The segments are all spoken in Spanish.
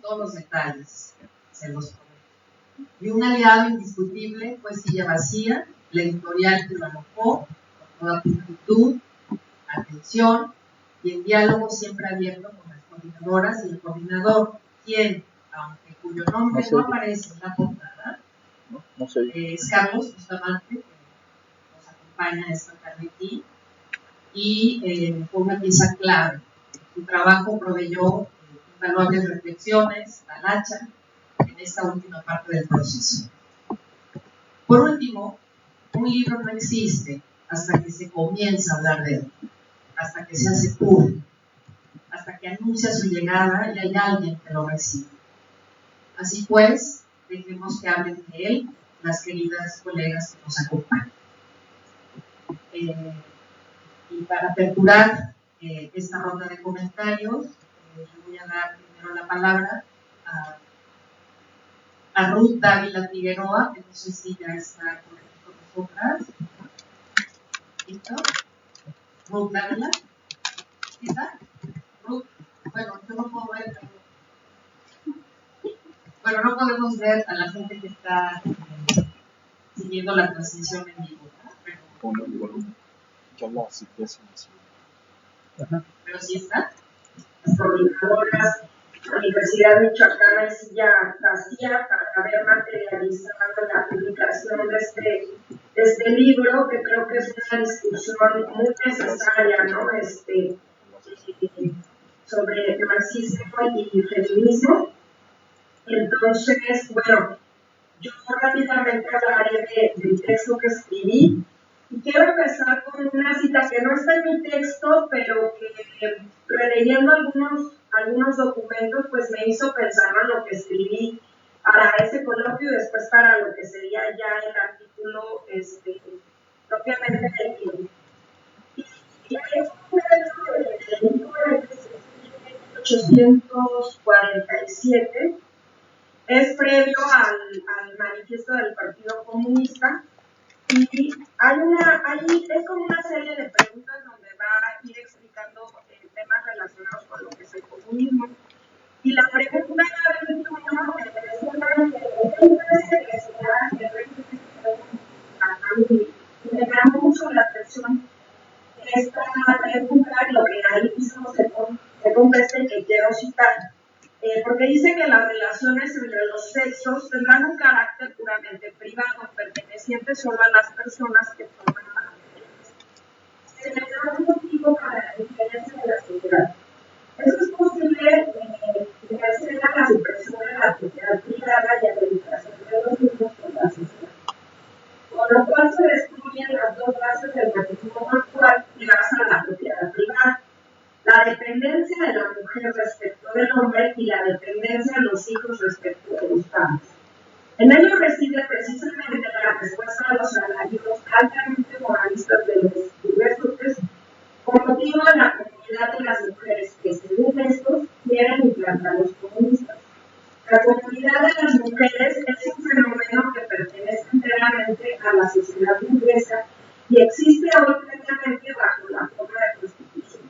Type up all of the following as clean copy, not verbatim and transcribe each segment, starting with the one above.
todos los detalles, se los prometo. Y un aliado indiscutible fue Silla Vacía, la editorial que lo alojó con toda pulcritud, atención y el diálogo siempre abierto con las coordinadoras y el coordinador, quien, aunque cuyo nombre no aparece en la portada, es Carlos Bustamante, que nos acompaña esta tarde aquí, y fue una pieza clave. Su trabajo proveyó invaluables reflexiones, talacha, en esta última parte del proceso. Por último, un libro no existe hasta que se comienza a hablar de él, hasta que se hace público, hasta que anuncia su llegada y hay alguien que lo recibe. Así pues, dejemos que hablen de él las queridas colegas que nos acompañan. Y para aperturar esta ronda de comentarios, le voy a dar primero la palabra a Ruth Dávila Figueroa, que no sé si ya está con nosotras. ¿Listo? Ruth Dávila. ¿Está? Ruth, bueno, yo no puedo ver, pero no podemos ver a la gente que está siguiendo la transmisión en vivo, ¿no? Pero sí está. Las coordinadoras, la Universidad Michoacana y Silla Vacía, para haber materializado la publicación de este libro, que creo que es una discusión muy necesaria, ¿no? Sobre marxismo y feminismo. Entonces, bueno, yo rápidamente hablaré del texto que escribí. Y quiero empezar con una cita que no está en mi texto, pero que releyendo algunos documentos, pues me hizo pensar en lo que escribí para ese coloquio y después para lo que sería ya el artículo propiamente del libro. Y es un texto del libro de 1847, es previo al manifiesto del Partido Comunista. Y ahí es como una serie de preguntas donde va a ir explicando temas relacionados con lo que es el comunismo. Y la pregunta 21 me llamó mucho la atención esta pregunta, lo que ahí mismo se contesta y que quiero citar. Porque dice que las relaciones entre los sexos tendrán un carácter puramente privado, perteneciente solo a las personas que forman parte de ellas. Se le da un motivo para la diferencia de la sociedad. Eso es posible gracias a la supresión de la propiedad privada y a la educación de los niños por la sociedad. Con lo cual se destruyen las dos bases del matrimonio actual ligadas a la propiedad privada. La dependencia de la mujer respecto del hombre y la dependencia de los hijos respecto de los padres. En ello reside precisamente la respuesta a los analismos altamente moralistas de los burgueses, con motivo de la comunidad de las mujeres que, según estos, quieren implantar los comunistas. La comunidad de las mujeres es un fenómeno que pertenece enteramente a la sociedad burguesa y existe hoy plenamente bajo la forma de prostitución.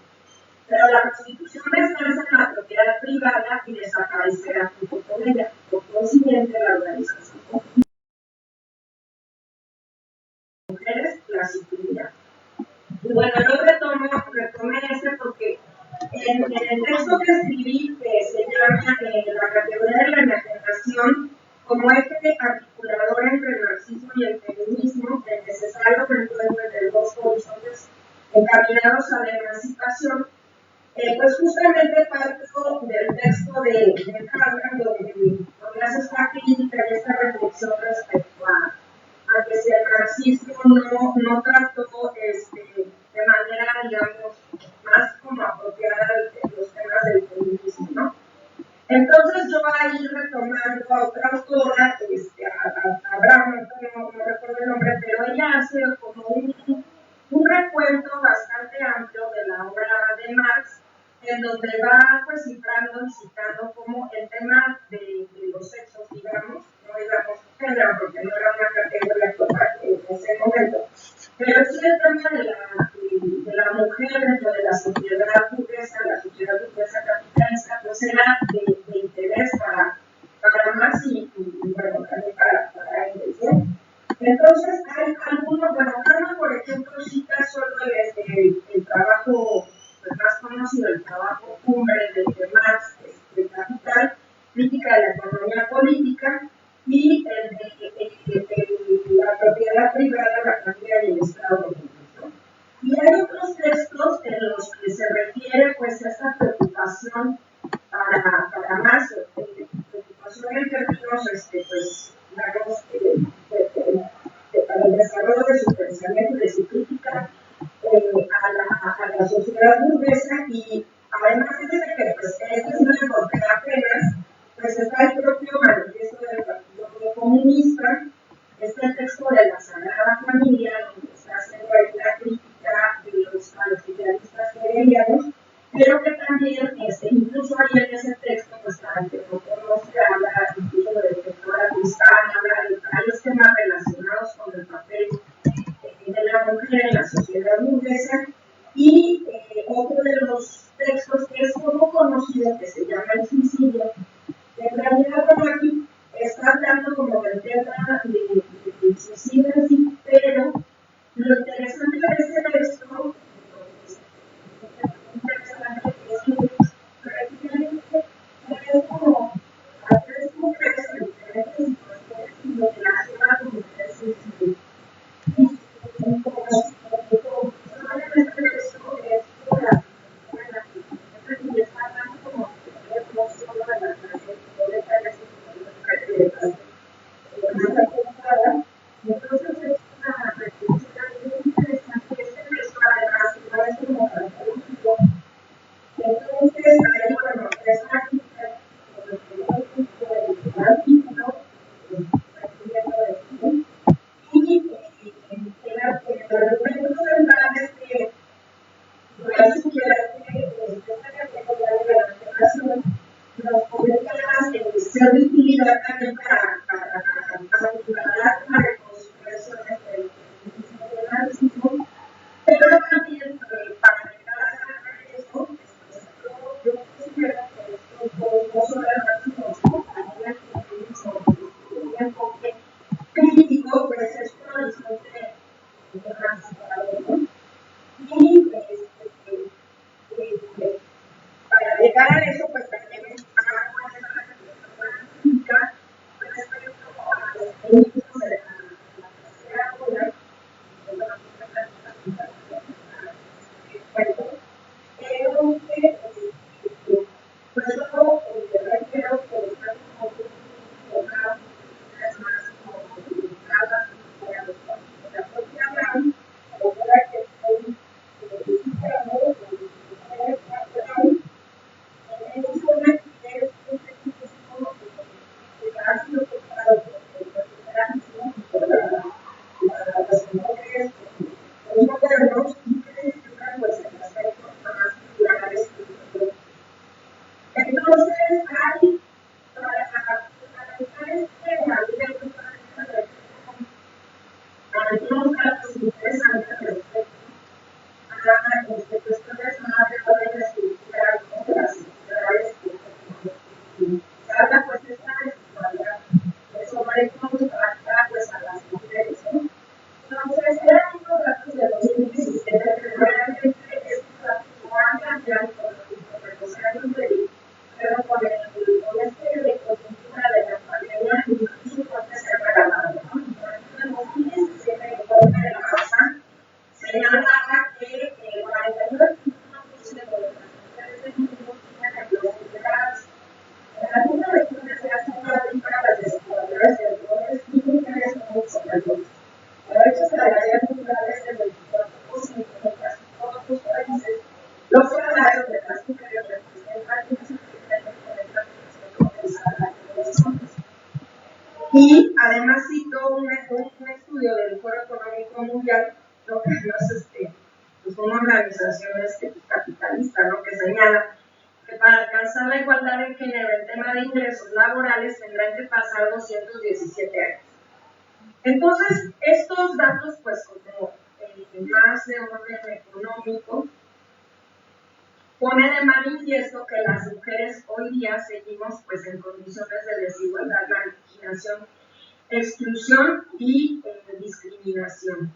Pero la prostitución descansa en la propiedad privada y desaparecerá junto con ella. Por consiguiente, la organización de mujeres la suprimirá. Y bueno, yo retomé porque en el texto que escribí, que se llama La categoría de la imaginación, como eje articulador entre el marxismo y el feminismo, el necesario reencuentro entre dos horizontes encaminados a la emancipación, pues justamente parto del texto de Habermas, donde hace esta crítica y esta reflexión respecto a que si el marxismo no trató de manera, digamos, más como apropiada los temas del feminismo, ¿no? Entonces yo ahí retomando a otra autora, a Abraham, no recuerdo el nombre, pero ella hace como un recuento bastante amplio de la obra de Marx, en donde va pues cifrando y citando como el tema de los sexos, digamos, no digamos género, porque no era una categoría en ese momento, pero sí el tema de la mujer dentro de la sociedad burguesa capitalista, pues era de interés el trabajo más conocido, el trabajo cumbre de Marx, de Capital, crítica de la economía política, y la propiedad privada, la familia y el Estado. Y hay otros textos en los que se refiere pues a esta preocupación para Marx, preocupación en términos pues, digamos, para el desarrollo de su pensamiento y de su crítica a la sociedad burguesa, y además de que pues, este es una encontré apenas, pues está el propio manifiesto del Partido Comunista, está el texto de la Sagrada Familia, donde está haciendo la crítica a los idealistas hegelianos, pero que también, incluso ahí en ese texto, pues para que no conoce, habla incluso de defensora cristana, habla de varios temas relacionados con el papel de la mujer en la sociedad burguesa, y otro de los textos que es poco conocido, que se llama El suicidio, que en realidad aquí está hablando como del tema del suicidio, pero lo interesante de este texto es como a tres mujeres en diferentes situaciones y lo relaciona con mujeres suicidios. Entonces es una reflexión muy interesante. Este texto además no es como característico. Entonces ahí bueno, es una crítica sobre el artículo, y el argumento central es que la sugiere que esta categoría de la relación nos convierte más en ser de utilidad también para lograr una reconstrucción del marxismo, pero también para llegar a eso, yo considero que estos no solo el marxismo, también el feminismo, el enfoque crítico, pues es un horizonte emancipador. Y para llegar a eso, pues también es una crítica respecto a los feminismos de la tercera ola, pero pues yo refiero que están como enfocados más como dedicadas a la propia RAM, o sea que estoy citando en un informe que es un feminismo que ha sido tocado por el liberalismo y por las mujeres los modernos, y que se encuentran pues en aspectos más culturales. Entonces hay para algunos datos interesantes respecto a cuestiones más de orden estructural, como las estructurales que habla pues de esta desigualdad, sobre todo impacta pues a las mujeres, ¿no? Entonces, eran unos datos de 2017, pero realmente estos datos no han cambiado con los años pero con de coyuntura de la pandemia, incluso puede ser regalado, ¿no? En el 2017, el informe de la masa señalaba que el 49% de las mujeres del mundo tienen empleos integrados. En algunas regiones se hace una para las desigualdades de roles y mujeres muy superiores. La brecha salarial mundial es del 24%, en casi todos los países. Los salarios de las mujeres representan un 70% del salario de los hombres. Y además citó un estudio del Foro Económico Mundial, ¿no? Que es pues una organización capitalista, ¿no? Que señala que para alcanzar la igualdad de género en tema de ingresos laborales tendrán que pasar 217 años. Entonces, estos datos, pues como más de orden económico, pone de manifiesto que las mujeres hoy día seguimos pues en condiciones de desigualdad, marginación, exclusión y discriminación.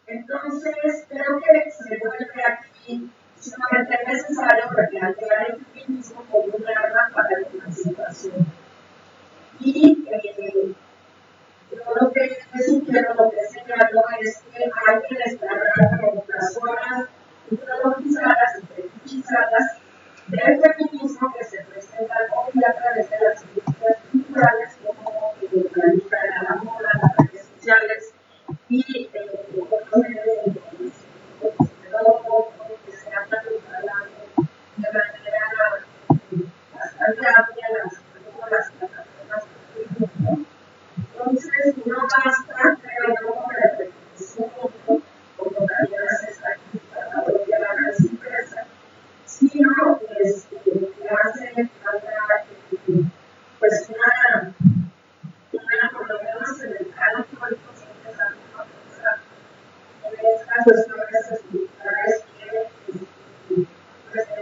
Entonces, creo que personas ideologizadas y fetichizadas del feminismo que se presenta hoy a través de las industrias culturales como la lista de la moda, las redes sociales y otros medios de información. De todo modo, que se ha manipulado de manera bastante amplia las plataformas de difusión. Entonces, no basta, creo yo, con el reconocimiento, como también hace esta crítica la propia Nancy Impresa, sino que hace falta pues una, por lo menos en el plano teórico, siempre es algo en estas cuestiones estructurales que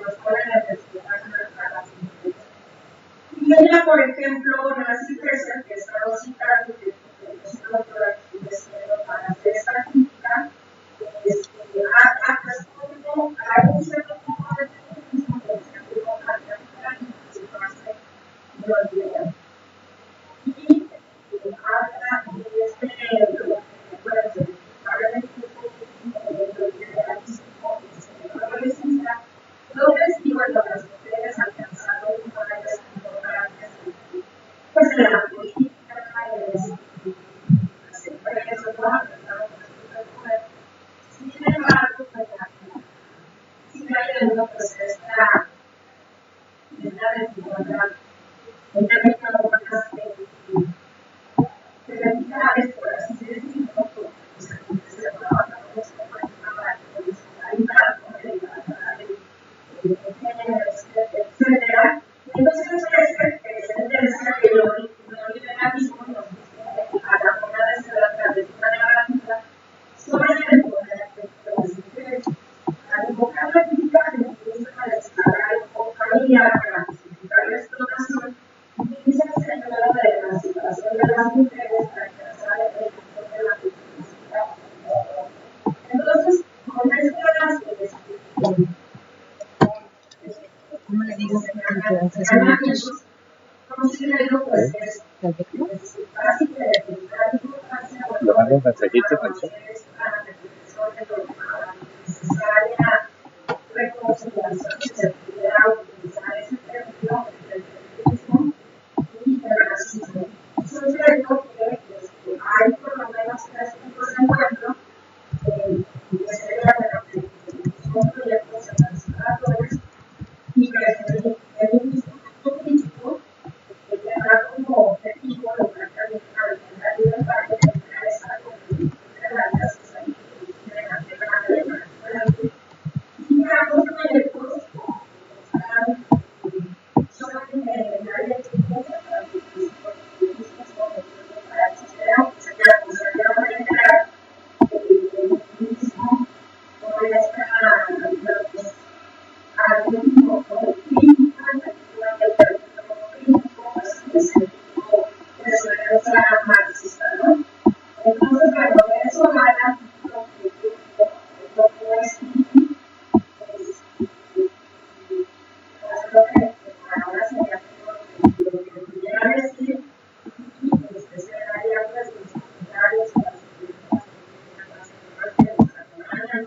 nos ponen en desventaja a las mujeres. Y ella, por ejemplo, Nancy Impresa, que he estado citando, que es una autora que estoy diciendo para hacer esta crítica, ha respondido a un cierto tipo de feminismo, por ejemplo, al capitalismo, que se hace no olvidar. Y habla de este, lo que recuerdo, habla del liberalismo, progresista, progresivo en donde las mujeres alcanzaron lugares importantes pues en la política, en las empresas, ¿no? Alcanzaron puestos de poder. Sin embargo, sí hay de uno pues esta desigualdad en términos más verticales, por así decirlo, porque pues aquí se trabaja con la profesionalidad, con el género, etcétera. Entonces, es interesante que lo neoliberalismo nos dice a la moneda de ser a través de una narrativa sobre el poder de las mujeres. Al invocar la crítica feminista para instalar el familiar para justificar la explotación, utiliza el señuelo de la emancipación de las mujeres para alcanzar el control de la felicidad. Entonces, con estas ¿cómo le digo? considero pues que es básico de detectar importancia ¿Lo mando un mensajito, Pancho? para la reflexión de lo necesaria reconciliación que se pudiera utilizar ese término entre el feminismo y el racismo. Sugiero que hay por lo menos 3 puntos de encuentro que sería que son proyectos emancipadores y que el feminismo político que tendrá como objetivo lograr también la libertad de tener esa convivencia entre las clases y de la tierra de la y ambos proyectos son en el área de marxista, ¿no? Entonces, bueno, eso gana lo que es lo que ahora sería lo que pudiera decir y sería pues los comentarios y las personas que nos acompañan.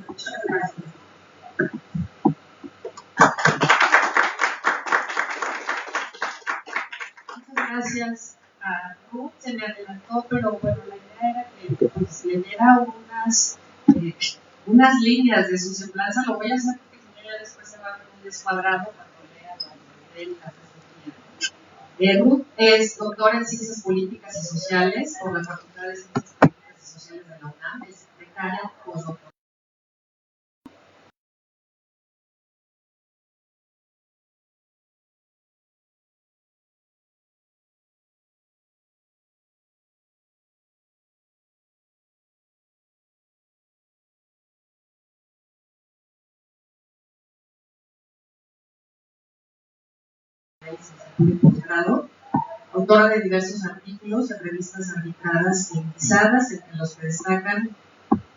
Muchas gracias. Muchas gracias a Ruth, se me adelantó, pero bueno, la idea era que pues, leyera unas líneas de su semblanza. Lo voy a hacer porque si no ya después se va a ver un descuadrado cuando lea la filosofía. Ruth es doctora en Ciencias Políticas y Sociales por la Facultad de Ciencias Políticas y Sociales de la UNAM, es secretaria postdoctoral. Posgrado, autora de diversos artículos en revistas arbitradas y indizadas, entre los que destacan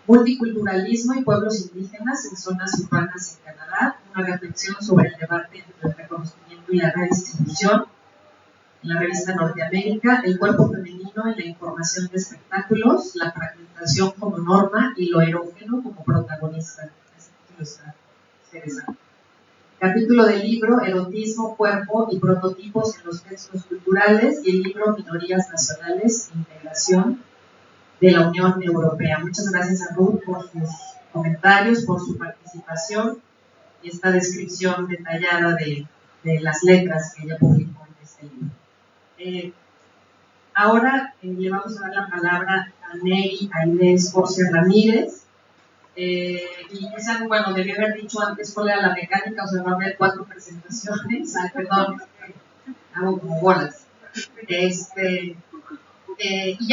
Multiculturalismo y pueblos indígenas en zonas urbanas en Canadá, una reflexión sobre el debate entre el reconocimiento y la redistribución en la revista Norteamérica, el cuerpo femenino en la información de espectáculos, la fragmentación como norma y lo erógeno como protagonista. Este título está interesante. Capítulo del libro Erotismo, Cuerpo y Prototipos en los Textos Culturales y el libro Minorías Nacionales e Integración de la Unión Europea. Muchas gracias a Ruth por sus comentarios, por su participación y esta descripción detallada de las letras que ella publicó en este libro. Ahora le vamos a dar la palabra a Neri Aide Escorcia Ramírez. Y esa, bueno, debí haber dicho antes cuál era la mecánica, o sea, va a haber 4 presentaciones. Ay, perdón, hago como bolas. Y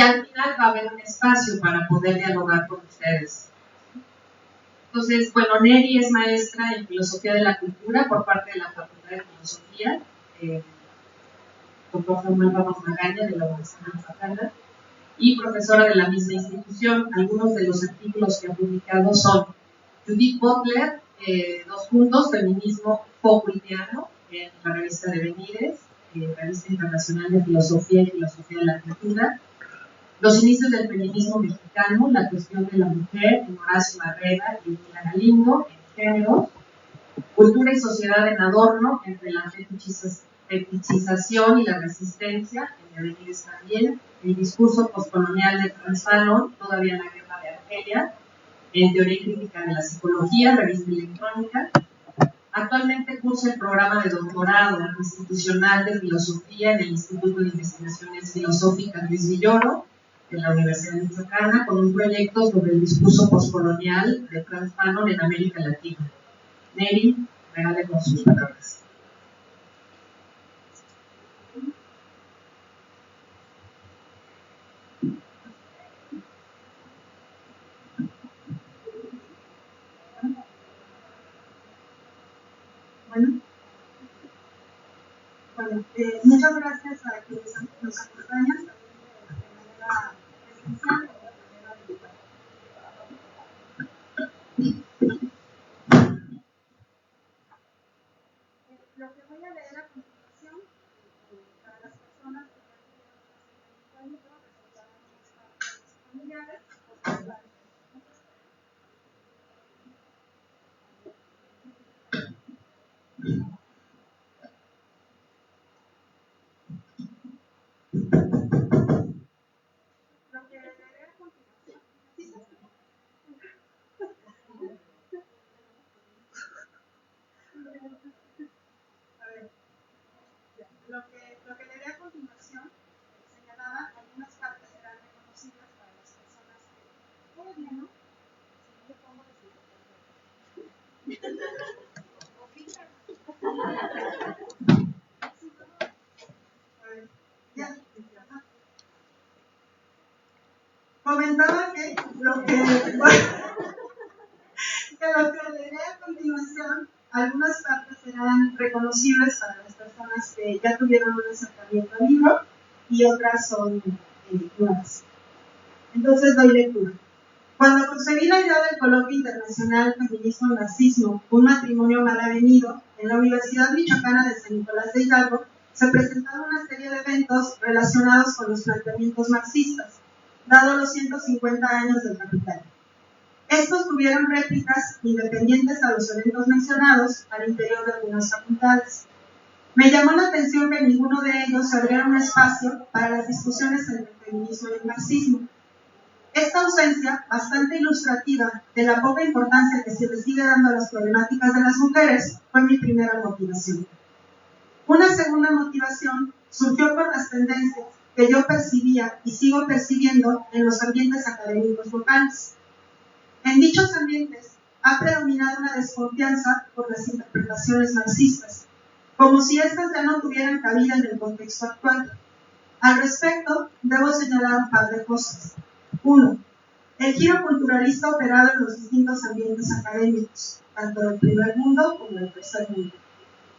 al final va a haber un espacio para poder dialogar con ustedes. Entonces, bueno, Neri es maestra en Filosofía de la Cultura por parte de la Facultad de Filosofía, doctor Samuel Ramos Magaña de la Universidad de Zapala, y profesora de la misma institución. Algunos de los artículos que ha publicado son Judith Butler, 2 puntos, Feminismo Foucaultiano, en la revista de Benítez, Revista Internacional de Filosofía y Filosofía de la Cultura, Los inicios del feminismo mexicano, la cuestión de la mujer, en Horacio Barrera y Mila Galindo, en Géneros, Cultura y sociedad en Adorno, entre la fetichización y la resistencia, en Benítez también, el discurso postcolonial de Frantz Fanon, todavía en la guerra de Argelia, en Teoría y Crítica de la Psicología, revista electrónica. Actualmente cursa el programa de doctorado institucional de filosofía en el Instituto de Investigaciones Filosóficas Luis Villoro, de la Universidad de Michoacán, con un proyecto sobre el discurso postcolonial de Frantz Fanon en América Latina. Neri, regale con sus palabras. Bueno, muchas gracias a quienes nos acompañan de manera presencial. Lo que voy a leer a continuación, para las personas que ya tuvieron el resultaron unas familiares, lo que leeré a continuación, lo que leeré a continuación señalaba, algunas partes serán reconocibles para las personas que todavía no, si no le pongo comentaba que lo que leeré a continuación, algunas partes serán reconocibles para las personas que ya tuvieron un acercamiento al libro y otras son nuevas. Entonces doy lectura. Cuando concebí la idea del coloquio internacional Feminismo y Marxismo, un matrimonio mal avenido, en la Universidad Michoacana de San Nicolás de Hidalgo, se presentaron una serie de eventos relacionados con los planteamientos marxistas, dado los 150 años del Capital. Estos tuvieron réplicas independientes a los eventos mencionados al interior de algunas facultades. Me llamó la atención que ninguno de ellos abriera un espacio para las discusiones entre el feminismo y el marxismo. Esta ausencia, bastante ilustrativa de la poca importancia que se le sigue dando a las problemáticas de las mujeres, fue mi primera motivación. Una segunda motivación surgió por las tendencias que yo percibía y sigo percibiendo en los ambientes académicos locales. En dichos ambientes ha predominado una desconfianza por las interpretaciones marxistas, como si éstas ya no tuvieran cabida en el contexto actual. Al respecto, debo señalar un par de cosas. 1. El giro culturalista operado en los distintos ambientes académicos, tanto del primer mundo como del tercer mundo,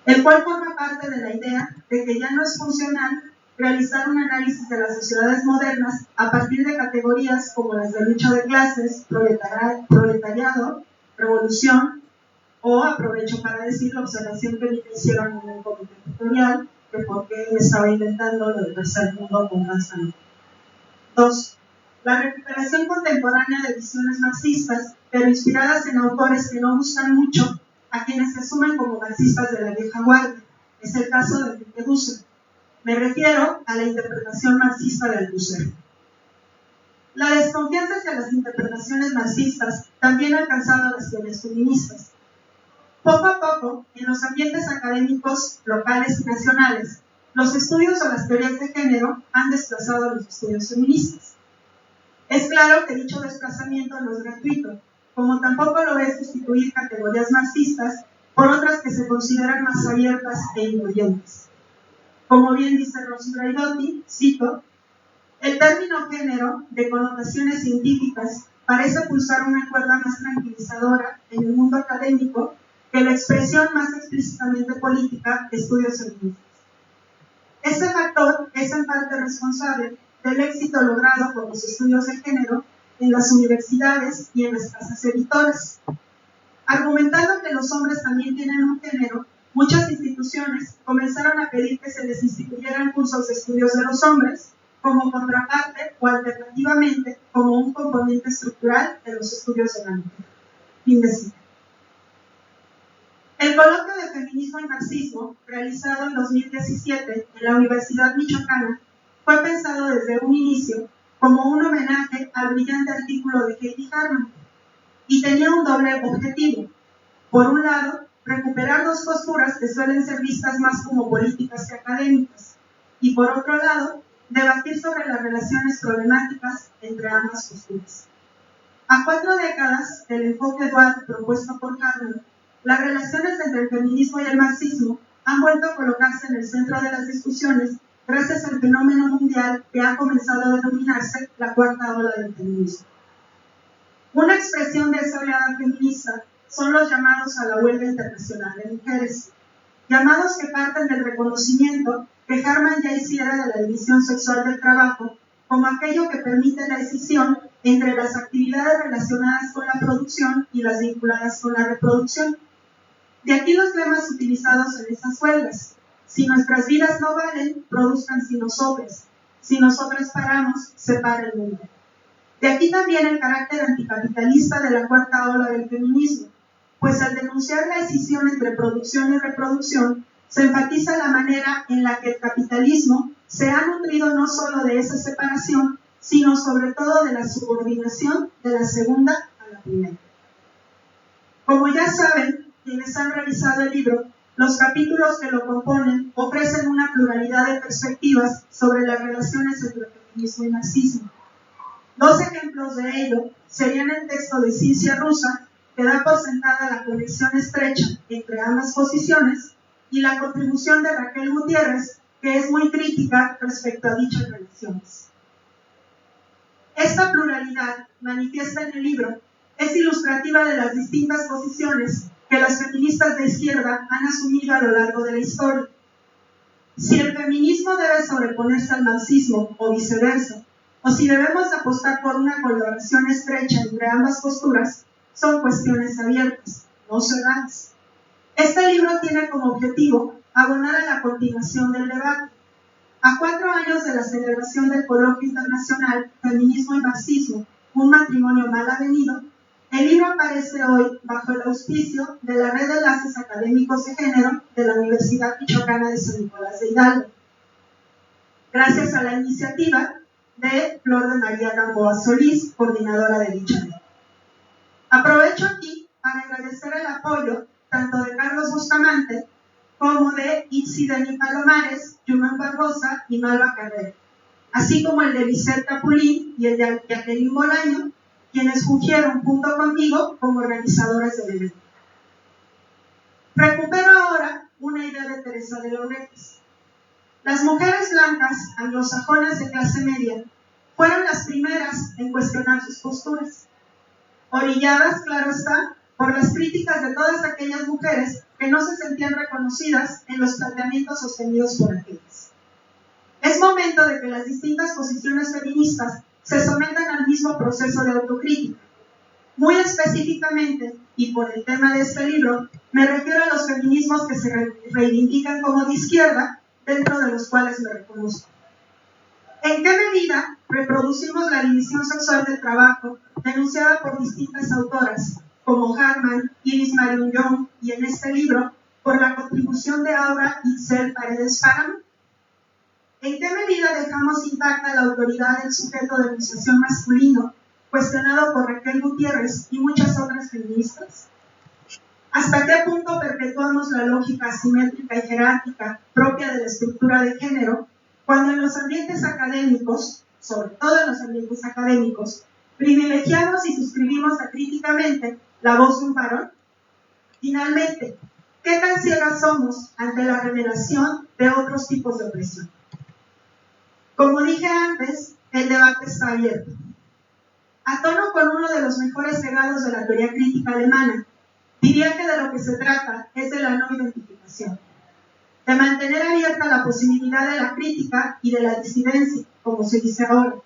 el cual forma parte de la idea de que ya no es funcional realizar un análisis de las sociedades modernas a partir de categorías como las de lucha de clases, proletariado, revolución, o aprovecho para decir la observación que me hicieron en el comité tutorial, que por qué me estaba inventando lo del tercer mundo con gran salud. 2. La recuperación contemporánea de visiones marxistas, pero inspiradas en autores que no gustan mucho a quienes se asumen como marxistas de la vieja guardia. Es el caso de Enrique Dussel. Me refiero a la interpretación marxista de Althusser. La desconfianza hacia las interpretaciones marxistas también ha alcanzado a las teorías feministas. Poco a poco, en los ambientes académicos locales y nacionales, los estudios o las teorías de género han desplazado a los estudios feministas. Es claro que dicho desplazamiento no es gratuito, como tampoco lo es sustituir categorías marxistas por otras que se consideran más abiertas e incluyentes. Como bien dice Rosy Braidotti, cito, el término género, de connotaciones científicas, parece pulsar una cuerda más tranquilizadora en el mundo académico que la expresión más explícitamente política de estudios feministas. Este factor es en parte responsable del éxito logrado por los estudios de género en las universidades y en las casas editoras. Argumentando que los hombres también tienen un género, muchas instituciones comenzaron a pedir que se les instituyeran cursos de estudios de los hombres como contraparte o alternativamente como un componente estructural de los estudios de la mujer. Fin de cita. El coloquio de feminismo y marxismo, realizado en 2017 en la Universidad Michoacana, fue pensado desde un inicio como un homenaje al brillante artículo de Heidi Harman y tenía un doble objetivo. Por un lado, recuperar dos posturas que suelen ser vistas más como políticas que académicas, y por otro lado, debatir sobre las relaciones problemáticas entre ambas posturas. A 4 décadas del enfoque dual propuesto por Harman, las relaciones entre el feminismo y el marxismo han vuelto a colocarse en el centro de las discusiones gracias al fenómeno mundial que ha comenzado a denominarse la cuarta ola del feminismo. Una expresión de esa oleada feminista son los llamados a la huelga internacional de mujeres, llamados que parten del reconocimiento que Harman ya hiciera de la división sexual del trabajo como aquello que permite la decisión entre las actividades relacionadas con la producción y las vinculadas con la reproducción. De aquí los lemas utilizados en esas huelgas. Si nuestras vidas no valen, produzcan sin nosotros. Si nosotros paramos, se para el mundo. De aquí también el carácter anticapitalista de la cuarta ola del feminismo, pues al denunciar la escisión entre producción y reproducción, se enfatiza la manera en la que el capitalismo se ha nutrido no solo de esa separación, sino sobre todo de la subordinación de la segunda a la primera. Como ya saben, quienes han revisado el libro, los capítulos que lo componen ofrecen una pluralidad de perspectivas sobre las relaciones entre feminismo y marxismo. Dos ejemplos de ello serían el texto de Ciencia Rusa, que da por sentada la conexión estrecha entre ambas posiciones, y la contribución de Raquel Gutiérrez, que es muy crítica respecto a dichas relaciones. Esta pluralidad, manifiesta en el libro, es ilustrativa de las distintas posiciones que las feministas de izquierda han asumido a lo largo de la historia. Si el feminismo debe sobreponerse al marxismo o viceversa, o si debemos apostar por una colaboración estrecha entre ambas posturas, son cuestiones abiertas, no cerradas. Este libro tiene como objetivo abonar a la continuación del debate. A 4 años de la celebración del Coloquio Internacional Feminismo y Marxismo, un matrimonio mal avenido, el libro aparece hoy bajo el auspicio de la Red de Enlaces Académicos de Género de la Universidad Michoacana de San Nicolás de Hidalgo, gracias a la iniciativa de Flor de María Gamboa Solís, coordinadora de dicha red. Aprovecho aquí para agradecer el apoyo tanto de Carlos Bustamante como de Itzideni Palomares, Yuman Barbosa y Malva Carrera, así como el de Lisette Capulín y el de Jacqueline Bolaño, quienes fungieron junto conmigo como organizadoras del evento. Recupero ahora una idea de Teresa de Lauretis. Las mujeres blancas anglosajonas de clase media fueron las primeras en cuestionar sus posturas, orilladas, claro está, por las críticas de todas aquellas mujeres que no se sentían reconocidas en los planteamientos sostenidos por aquellas. Es momento de que las distintas posiciones feministas se sometan al mismo proceso de autocrítica. Muy específicamente, y por el tema de este libro, me refiero a los feminismos que se reivindican como de izquierda dentro de los cuales me reconozco. ¿En qué medida reproducimos la división sexual del trabajo denunciada por distintas autoras, como Harman, Iris Marion Young y en este libro, por la contribución de Aura Itzel Paredes Páramo? ¿En qué medida dejamos intacta la autoridad del sujeto de enunciación masculino, cuestionado por Raquel Gutiérrez y muchas otras feministas? ¿Hasta qué punto perpetuamos la lógica asimétrica y jerárquica propia de la estructura de género, cuando en los ambientes académicos, sobre todo en los ambientes académicos, privilegiamos y suscribimos acríticamente la voz de un varón? Finalmente, ¿qué tan ciegas somos ante la revelación de otros tipos de opresión? Como dije antes, el debate está abierto. A tono con uno de los mejores legados de la teoría crítica alemana, diría que de lo que se trata es de la no identificación, de mantener abierta la posibilidad de la crítica y de la disidencia, como se dice ahora,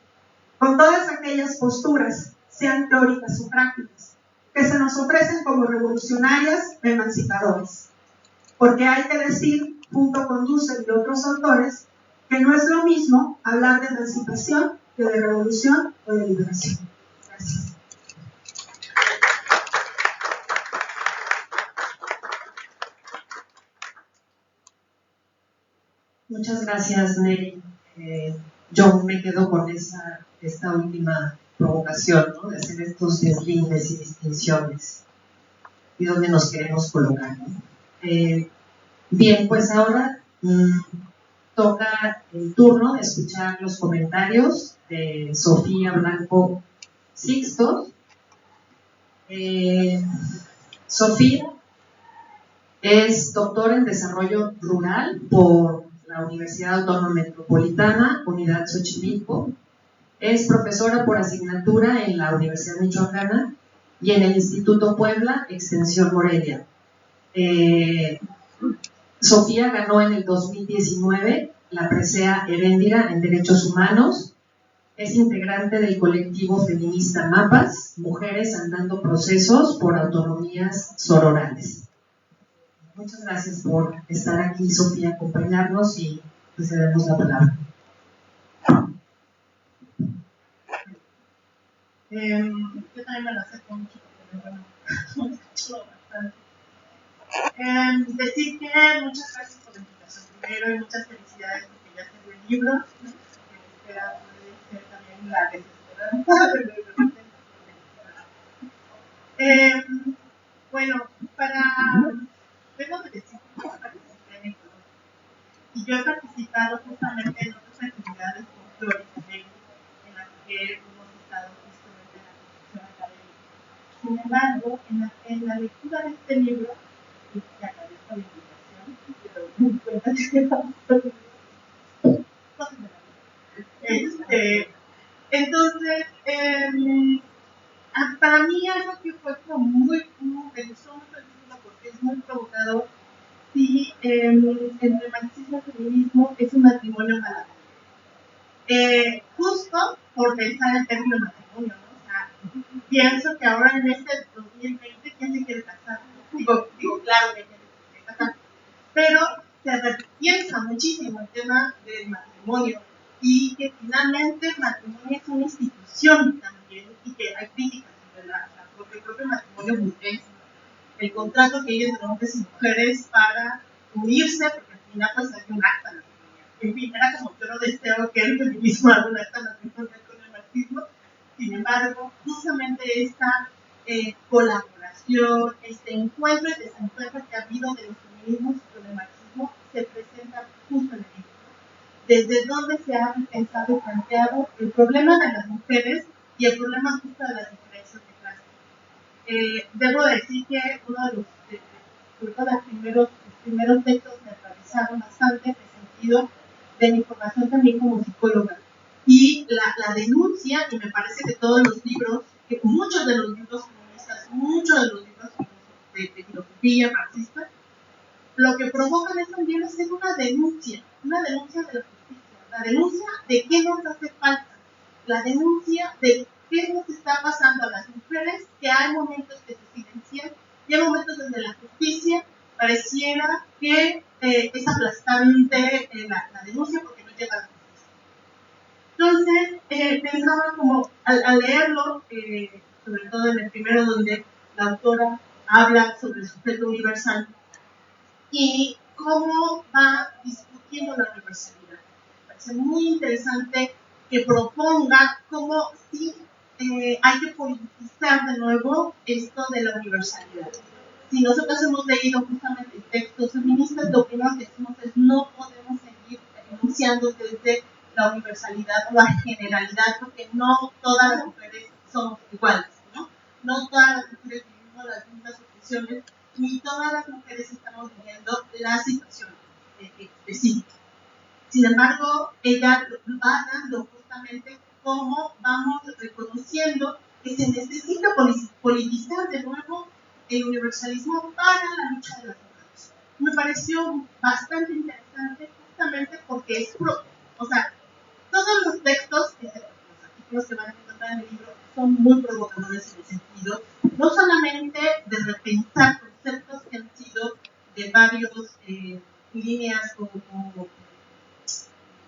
con todas aquellas posturas, sean teóricas o prácticas, que se nos ofrecen como revolucionarias o emancipadoras. Porque hay que decir, junto con Dussel y otros autores, que no es lo mismo hablar de emancipación que de revolución o de liberación. Gracias. Muchas gracias, Nelly. Yo me quedo con esta última provocación, ¿no? De hacer estos deslindes y distinciones y dónde nos queremos colocar, ¿no? Bien, pues ahora toca el turno de escuchar los comentarios de Sofía Blanco Sixto. Sofía es doctora en Desarrollo Rural por la Universidad Autónoma Metropolitana, Unidad Xochimilco. Es profesora por asignatura en la Universidad Michoacana y en el Instituto Puebla, Extensión Morelia. Sofía ganó en el 2019 la presea Heréndira en Derechos Humanos. Es integrante del colectivo feminista MAPAS, Mujeres Andando Procesos por Autonomías Sororales. Muchas gracias por estar aquí, Sofía, acompañarnos y le cedemos la palabra. Yo también me lo acerco mucho porque me escucho bastante. Decir que muchas gracias por la invitación primero y muchas felicidades porque ya salió el libro, ¿no? Que espera puede ser también la desesperanza. Bueno, debo de decir que yo participé en el club y yo he participado justamente en otras actividades folclóricas en las que hemos estado justamente en la construcción académica. Sin embargo, en la lectura de este libro, y te agradezco la invitación, pero me di cuenta que entonces, para mí algo que fue como me gustó mucho el título porque es muy provocador. Sí, entre marxismo y feminismo es un matrimonio para justo por pensar el término matrimonio, ¿no? O sea, pienso que ahora en este 2020, ¿quién se quiere casar? Digo, claro que quién se quiere casar, pero se repiensa muchísimo el tema del matrimonio y que finalmente el matrimonio es una institución también y que hay críticas sobre el propio matrimonio burgués, el contrato que hay entre hombres y mujeres para unirse, porque al final pues hay un acta matrimonial. En fin, era como yo no deseo que el feminismo haga un acta matrimonial con el marxismo. Sin embargo, justamente esta colaboración, este encuentro y desencuentro que ha habido de los feminismos con el marxismo se presenta justo en el libro. Desde donde se ha pensado y planteado el problema de las mujeres y el problema justo de las diferencias de clase. Debo decir que uno de los sobre todo los primeros textos me atravesaron bastante en el sentido de mi formación también como psicóloga. Y la denuncia, y me parece que todos los libros, que muchos de los libros feministas, muchos de los libros de filosofía marxista, lo que provocan es también es una denuncia de la justicia, la denuncia de qué nos hace falta, la denuncia de qué nos está pasando a las mujeres, que hay momentos que se silencian y hay momentos donde la justicia pareciera que es aplastante la denuncia porque no llega a la justicia. Entonces, pensaba como al leerlo, sobre todo en el primero donde la autora habla sobre el sujeto universal y cómo va discutiendo la universalidad. Me parece muy interesante que proponga cómo sí hay que politizar de nuevo esto de la universalidad. Si nosotros hemos leído justamente textos feministas, lo primero que decimos es no podemos seguir enunciando desde la universalidad o la generalidad, porque no todas las mujeres somos iguales, ¿no? No todas las mujeres vivimos las mismas situaciones, ni todas las mujeres estamos viviendo la situación específica. Sin embargo, ella va dando justamente cómo vamos reconociendo que se necesita politizar de nuevo el universalismo para la lucha de las mujeres. Me pareció bastante interesante justamente porque es o sea, todos los textos, excepto los artículos que van a encontrar en el libro, son muy provocadores en el sentido, no solamente de repensar conceptos que han sido de varios líneas o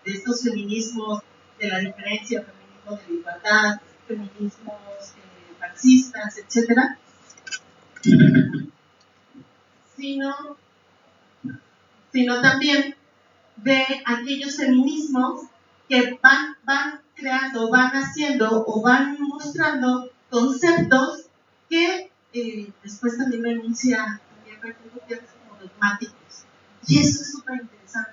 de estos feminismos de la diferencia, feminismo de la igualdad, feminismos marxistas, etcétera, sino también de aquellos feminismos que van creando, van haciendo o van mostrando conceptos que después también lo enuncia como dogmáticos. Y eso es súper interesante.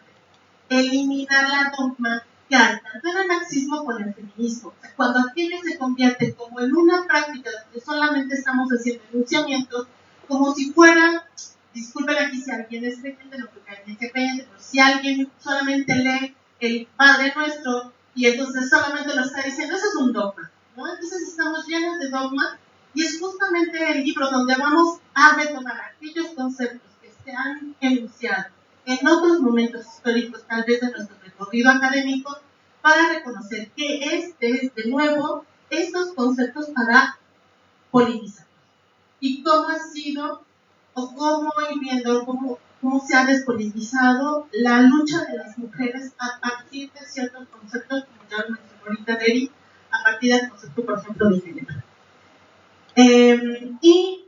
Eliminar la dogma que hay tanto en el marxismo como en el feminismo. O sea, cuando aquello se convierte como en una práctica donde solamente estamos haciendo enunciamientos, como si fuera, disculpen aquí si alguien es creyente, no creo que alguien sea creyente, pero si alguien solamente lee el Padre Nuestro y entonces solamente lo está diciendo, eso es un dogma, ¿no? Entonces estamos llenos de dogmas y es justamente el libro donde vamos a retomar aquellos conceptos que se han enunciado en otros momentos históricos, tal vez de nuestro recorrido académico, para reconocer que es de nuevo estos conceptos para politizar. Y cómo ha sido, o cómo ir viendo, cómo se ha despolitizado la lucha de las mujeres a partir de ciertos conceptos, como ya lo mencionó ahorita Neri, a partir del concepto, por ejemplo, de género. Y,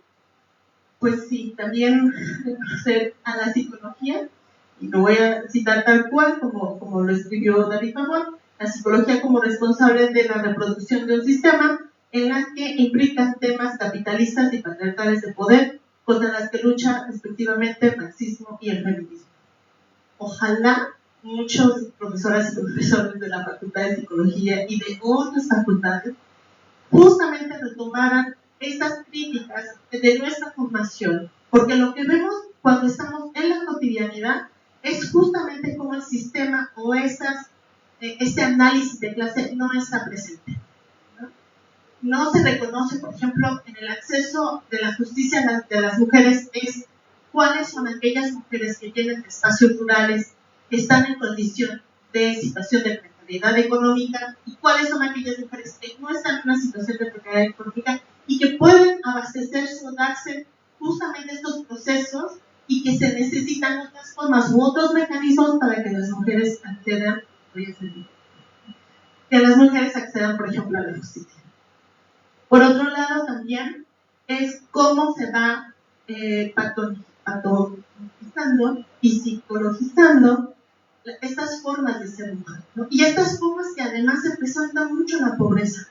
pues sí, también reconocer a la psicología, y lo voy a citar tal cual como lo escribió David Pavón, la psicología como responsable de la reproducción de un sistema en la que implican temas capitalistas y patriarcales de poder contra las que lucha respectivamente el marxismo y el feminismo. Ojalá muchos profesoras y profesores de la Facultad de Psicología y de otras facultades justamente retomaran estas críticas de nuestra formación, porque lo que vemos cuando estamos en la cotidianidad es justamente cómo el sistema o ese análisis de clase no está presente. No se reconoce, por ejemplo, en el acceso de la justicia de las mujeres es cuáles son aquellas mujeres que tienen espacios rurales, que están en condición de situación de precariedad económica y cuáles son aquellas mujeres que no están en una situación de precariedad económica y que pueden abastecerse o darse justamente estos procesos y que se necesitan otras formas u otros mecanismos para que las mujeres accedan, por ejemplo, a la justicia. Por otro lado, también es cómo se va patologizando y psicologizando estas formas de ser mujer, ¿no? Y estas formas que además se presentan mucho en la pobreza.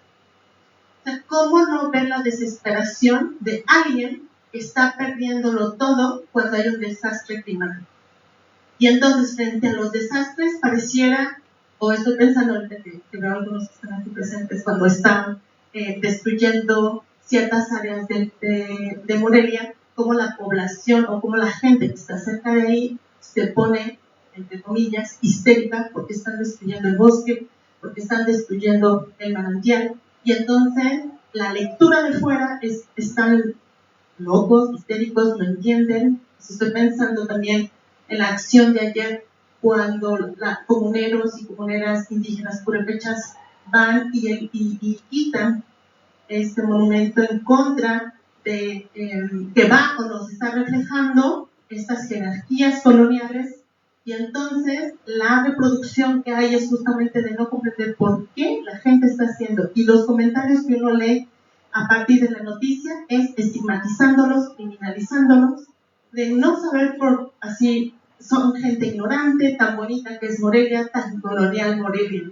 O sea, cómo no ver la desesperación de alguien que está perdiéndolo todo cuando hay un desastre climático. Y entonces, frente a los desastres, pareciera, o estoy pensando ahorita que veo algunos que están aquí presentes, cuando están destruyendo ciertas áreas de Morelia, como la población o como la gente que está cerca de ahí se pone, entre comillas, histérica porque están destruyendo el bosque, porque están destruyendo el manantial, y entonces la lectura de fuera están locos, histéricos, no entienden. Estoy pensando también en la acción de ayer cuando comuneros y comuneras indígenas purépechas van y quitan este monumento en contra de que va o nos está reflejando estas jerarquías coloniales, y entonces la reproducción que hay es justamente de no comprender por qué la gente está haciendo, y los comentarios que uno lee a partir de la noticia es estigmatizándolos, criminalizándolos, de no saber por así, son gente ignorante, tan bonita que es Morelia, tan colonial Morelia.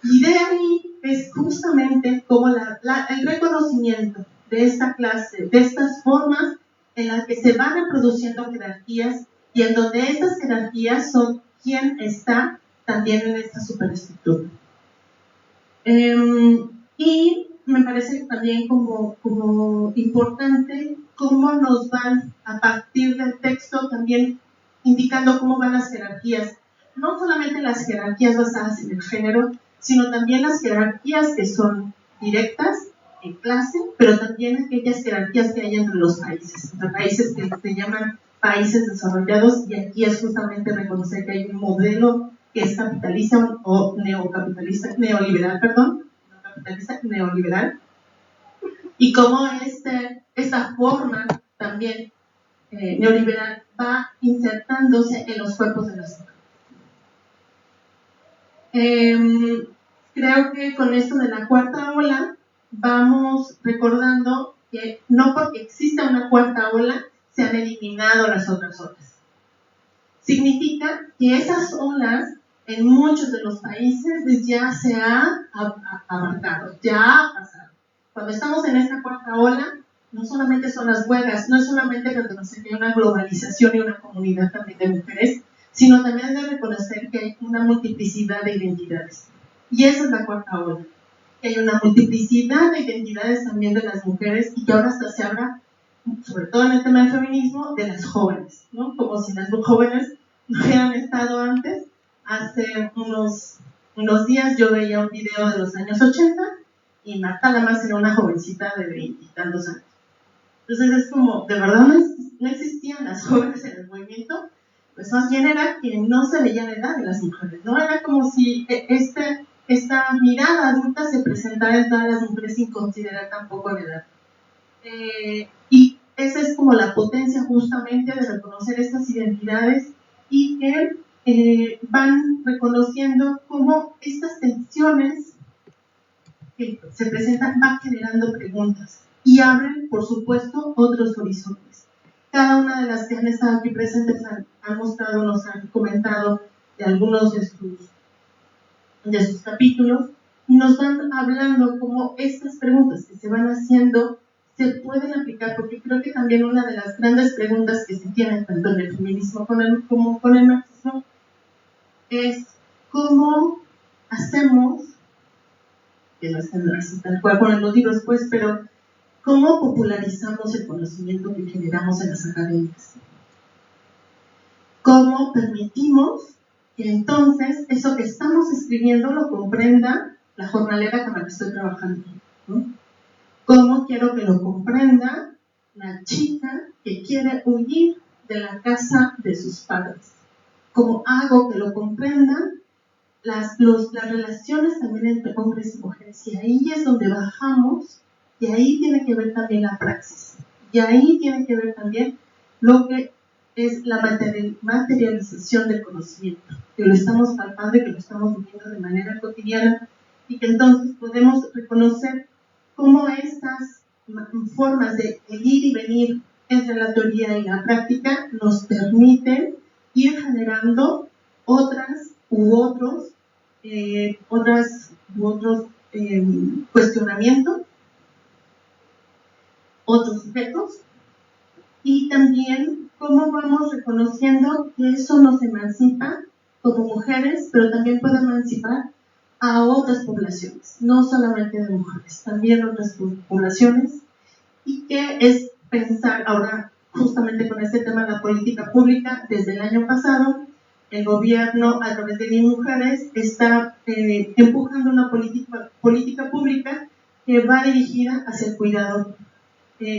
Y de ahí es justamente como el reconocimiento de esta clase, de estas formas en las que se van reproduciendo jerarquías, y en donde estas jerarquías son quien está también en esta superestructura. Y me parece también como importante cómo nos van a partir del texto también indicando cómo van las jerarquías, no solamente las jerarquías basadas en el género, sino también las jerarquías que son directas en clase, pero también aquellas jerarquías que hay entre los países que se llaman países desarrollados, y aquí es justamente reconocer que hay un modelo que es capitalista o neoliberal, y cómo esta forma también neoliberal va insertándose en los cuerpos de las mujeres. Creo que con esto de la cuarta ola vamos recordando que no porque exista una cuarta ola se han eliminado las otras olas. Significa que esas olas en muchos de los países ya se han abarcado, ya ha pasado. Cuando estamos en esta cuarta ola, no solamente son las huelgas, no es solamente reconocer que hay una globalización y una comunidad también de mujeres, sino también de reconocer que hay una multiplicidad de identidades. Y esa es la cuarta ola, que hay una multiplicidad de identidades también de las mujeres, y que ahora hasta se habla, sobre todo en el tema del feminismo, de las jóvenes, ¿no? Como si las jóvenes no hubieran estado antes. Hace unos días yo veía un video de los años 80 y Marta Lamas era una jovencita de 20 y tantos años. Entonces es como, de verdad no existían las jóvenes en el movimiento, pues más bien era que no se veía la edad de las mujeres, ¿no? Era como si esta mirada adulta se presentara en todas las mujeres sin considerar tampoco la edad. Y esa es como la potencia justamente de reconocer estas identidades, y que van reconociendo cómo estas tensiones que se presentan van generando preguntas y abren, por supuesto, otros horizontes. Cada una de las que han estado aquí presentes han mostrado, nos han comentado de algunos de sus capítulos, y nos van hablando cómo estas preguntas que se van haciendo se pueden aplicar, porque creo que también una de las grandes preguntas que se tienen tanto en el feminismo como con el marxismo es cómo hacemos, que no es así tal cual con los libros pues, pero cómo popularizamos el conocimiento que generamos en las academias, cómo permitimos que entonces eso que estamos escribiendo lo comprenda la jornalera con la que estoy trabajando, ¿no? ¿Cómo quiero que lo comprenda la chica que quiere huir de la casa de sus padres? ¿Cómo hago que lo comprendan las relaciones también entre hombres y mujeres? Y ahí es donde bajamos, y ahí tiene que ver también la praxis, y ahí tiene que ver también lo que es la materialización del conocimiento, que lo estamos palpando y que lo estamos viviendo de manera cotidiana, y que entonces podemos reconocer cómo estas formas de ir y venir entre la teoría y la práctica nos permiten ir generando otros cuestionamientos, otros efectos, y también cómo vamos reconociendo que eso nos emancipa como mujeres, pero también puede emancipar a otras poblaciones, no solamente de mujeres, también otras poblaciones, y que es pensar ahora justamente con este tema de la política pública. Desde el año pasado el gobierno a través de Ni Mujeres está empujando una política pública que va dirigida hacia el cuidado,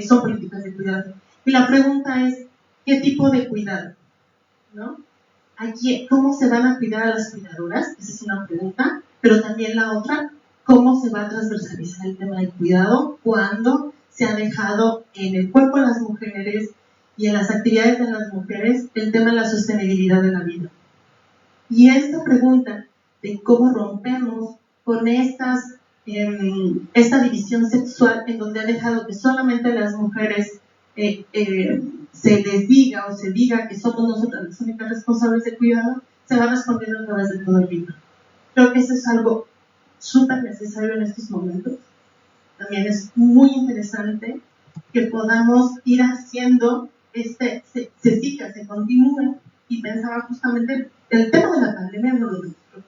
son políticas de cuidado, y la pregunta es ¿qué tipo de cuidado? ¿No? Aquí, ¿cómo se van a cuidar a las cuidadoras? Esa es una pregunta, pero también la otra, ¿cómo se va a transversalizar el tema del cuidado cuando se ha dejado en el cuerpo de las mujeres y en las actividades de las mujeres el tema de la sostenibilidad de la vida. Y esta pregunta de cómo rompemos con esta división sexual en donde ha dejado que solamente las mujeres se les diga o se diga que somos nosotras las únicas responsables de cuidado, se va respondiendo a través de todo el libro. Creo que eso es algo súper necesario en estos momentos. También es muy interesante que podamos ir haciendo se siga, se continúe, y pensaba justamente el tema de la pandemia no lo demostró.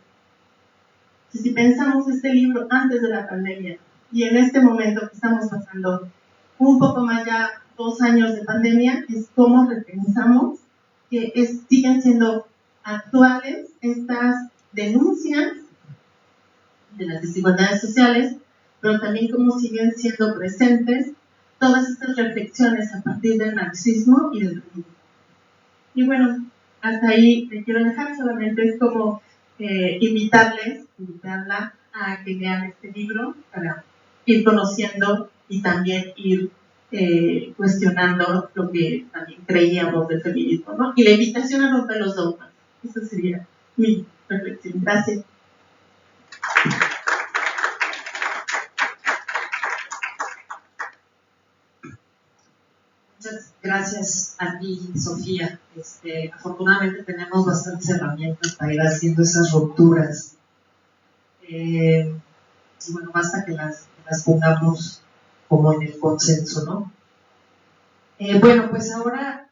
Si pensamos este libro antes de la pandemia y en este momento que estamos pasando un poco más ya 2 años de pandemia, es cómo repensamos que siguen siendo actuales estas denuncias de las desigualdades sociales, pero también cómo siguen siendo presentes todas estas reflexiones a partir del marxismo y del feminismo. Y bueno, hasta ahí te quiero dejar, solamente es como invitarla a que lean este libro para ir conociendo y también ir cuestionando lo que también creíamos del feminismo, ¿no? Y la invitación a romper los dogmas. Esa sería mi reflexión. Gracias. Muchas gracias a ti, Sofía. Afortunadamente tenemos bastantes herramientas para ir haciendo esas rupturas. Y bueno, basta que las pongamos como en el consenso, ¿no? Bueno, pues ahora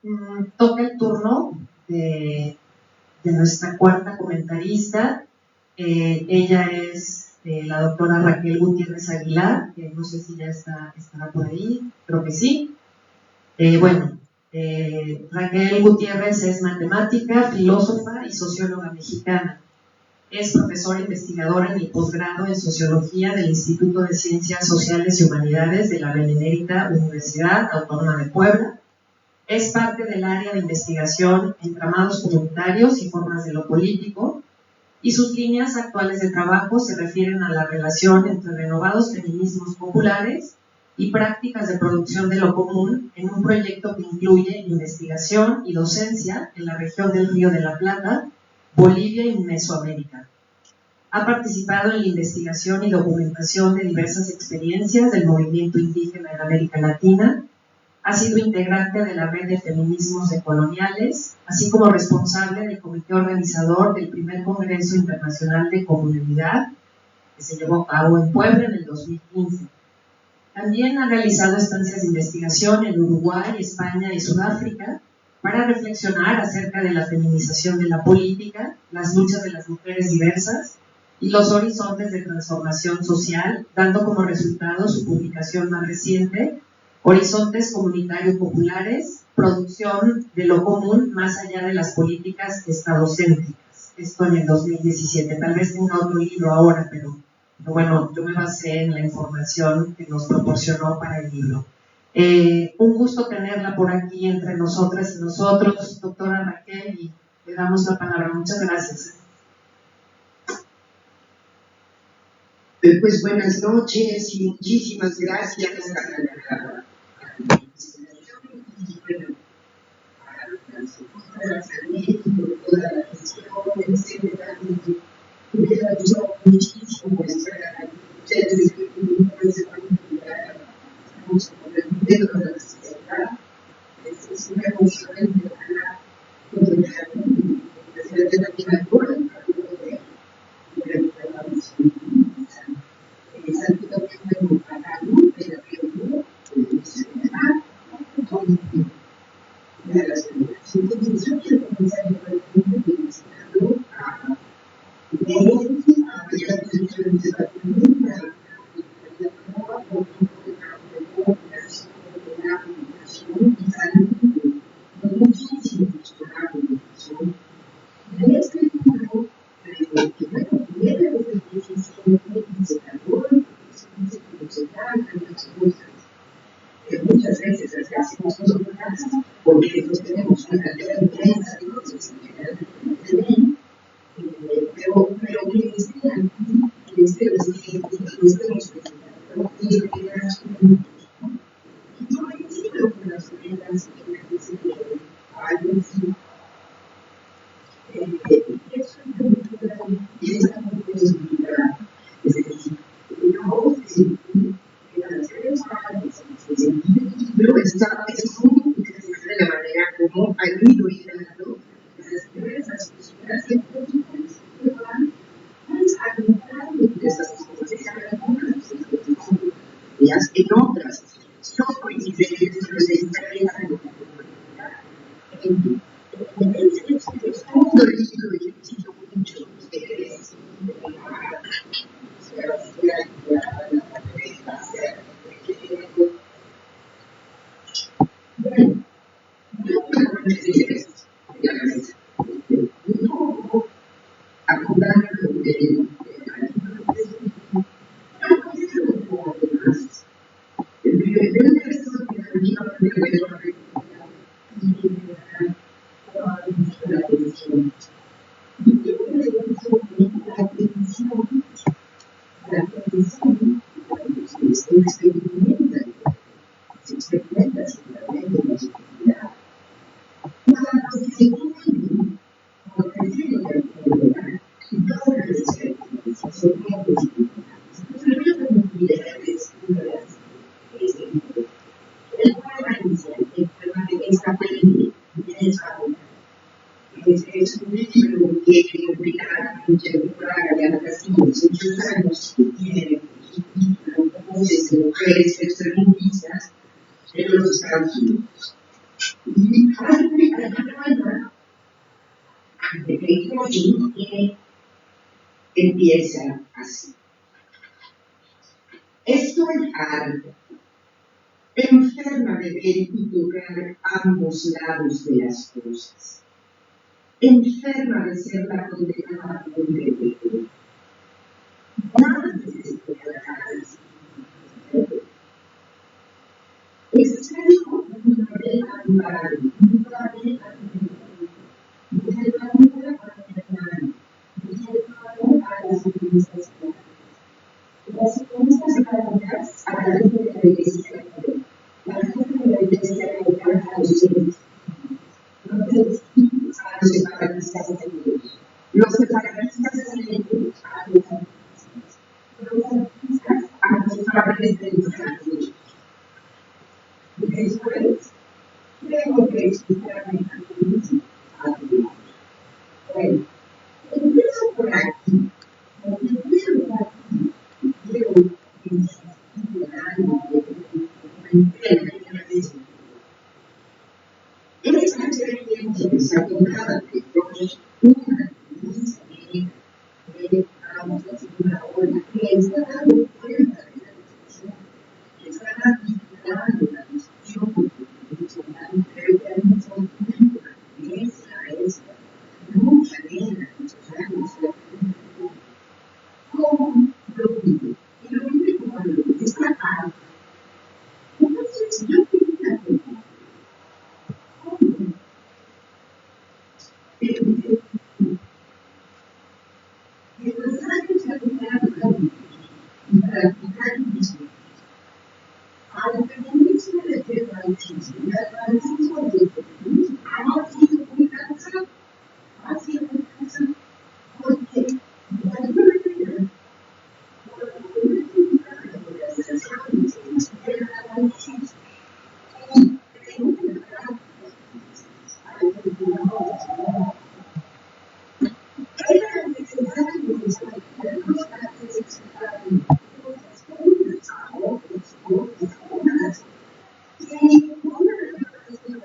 toca el turno de nuestra cuarta comentarista. Ella es la doctora Raquel Gutiérrez Aguilar, que no sé si ya estará por ahí, creo que sí. Raquel Gutiérrez es matemática, filósofa y socióloga mexicana. Es profesora investigadora en el posgrado en Sociología del Instituto de Ciencias Sociales y Humanidades de la Benemérita Universidad Autónoma de Puebla. Es parte del área de investigación Entramados Comunitarios y Formas de lo Político, y sus líneas actuales de trabajo se refieren a la relación entre renovados feminismos populares y prácticas de producción de lo común en un proyecto que incluye investigación y docencia en la región del Río de la Plata, Bolivia y Mesoamérica. Ha participado en la investigación y documentación de diversas experiencias del movimiento indígena en América Latina. Ha sido integrante de la Red de Feminismos Decoloniales, así como responsable del comité organizador del primer Congreso Internacional de Comunidad, que se llevó a cabo en Puebla en el 2015. También ha realizado estancias de investigación en Uruguay, España y Sudáfrica para reflexionar acerca de la feminización de la política, las luchas de las mujeres diversas y los horizontes de transformación social, dando como resultado su publicación más reciente, Horizontes Comunitarios Populares, producción de lo común más allá de las políticas estadocéntricas. Esto en el 2017. Tal vez tenga otro libro ahora, pero bueno, yo me basé en la información que nos proporcionó para el libro. Un gusto tenerla por aquí entre nosotras y nosotros, doctora Raquel, y le damos la palabra. Muchas gracias. Pues buenas noches y muchísimas gracias. Muchísimo ustedes es una emoción muchas veces hacemos nosotras porque nos tenemos una carrera de prensa y cosas pero que estén aquí, que estemos presentando y que las y todo el estilo con las medidas que esas cosas en otras son coincidentes con la historia de la comunidad. Es un dolorido y necesito mucho ustedes. Es un libro que publicaron en Praga ya casi muchos años, que tiene voces de mujeres extremistas en los Estados Unidos. Y hay una prueba de que empieza así. Estoy harta, enferma de ver y tocar ambos lados de las cosas. Enferma de ser la condenada por un delito. Nadie se puede dejar así. Extremo una vez animal, una vez las feministas católicas a la gente de la iglesia, la gente de la iglesia católica a los seres, a los separatistas enemigos, los separatistas enemigos a los anarquistas, los anarquistas a los padres de los católicos. Y después, tengo que explicarme a mí mismo a Dios. Bueno, empiezo por aquí, porque quiero aquí, quiero insistir en algo que me interesa. Esta experiencia que se ha contado de Dios, una misa de vamos a decir una hora, que está dando cuenta de la discusión, que está articulando la discusión, pero que al mismo tiempo la iglesia es mucha guerra, muchos años, ¿cómo lo vive? Y lo vive cuando está alto. Entonces, yo quería preguntar, ¿cómo? En los años que ha tocado la vida y practicar el mismo, al feminismo de federalismo y al marxismo de feminismo ha sido muy cansado, porque de alguna manera, por la política de organizaciones que estudian la marxismo y de una práctica al feminismo, era necesario desarrollar los casos explicados cosas unas a otras, otras a unas. Y una de las cosas que me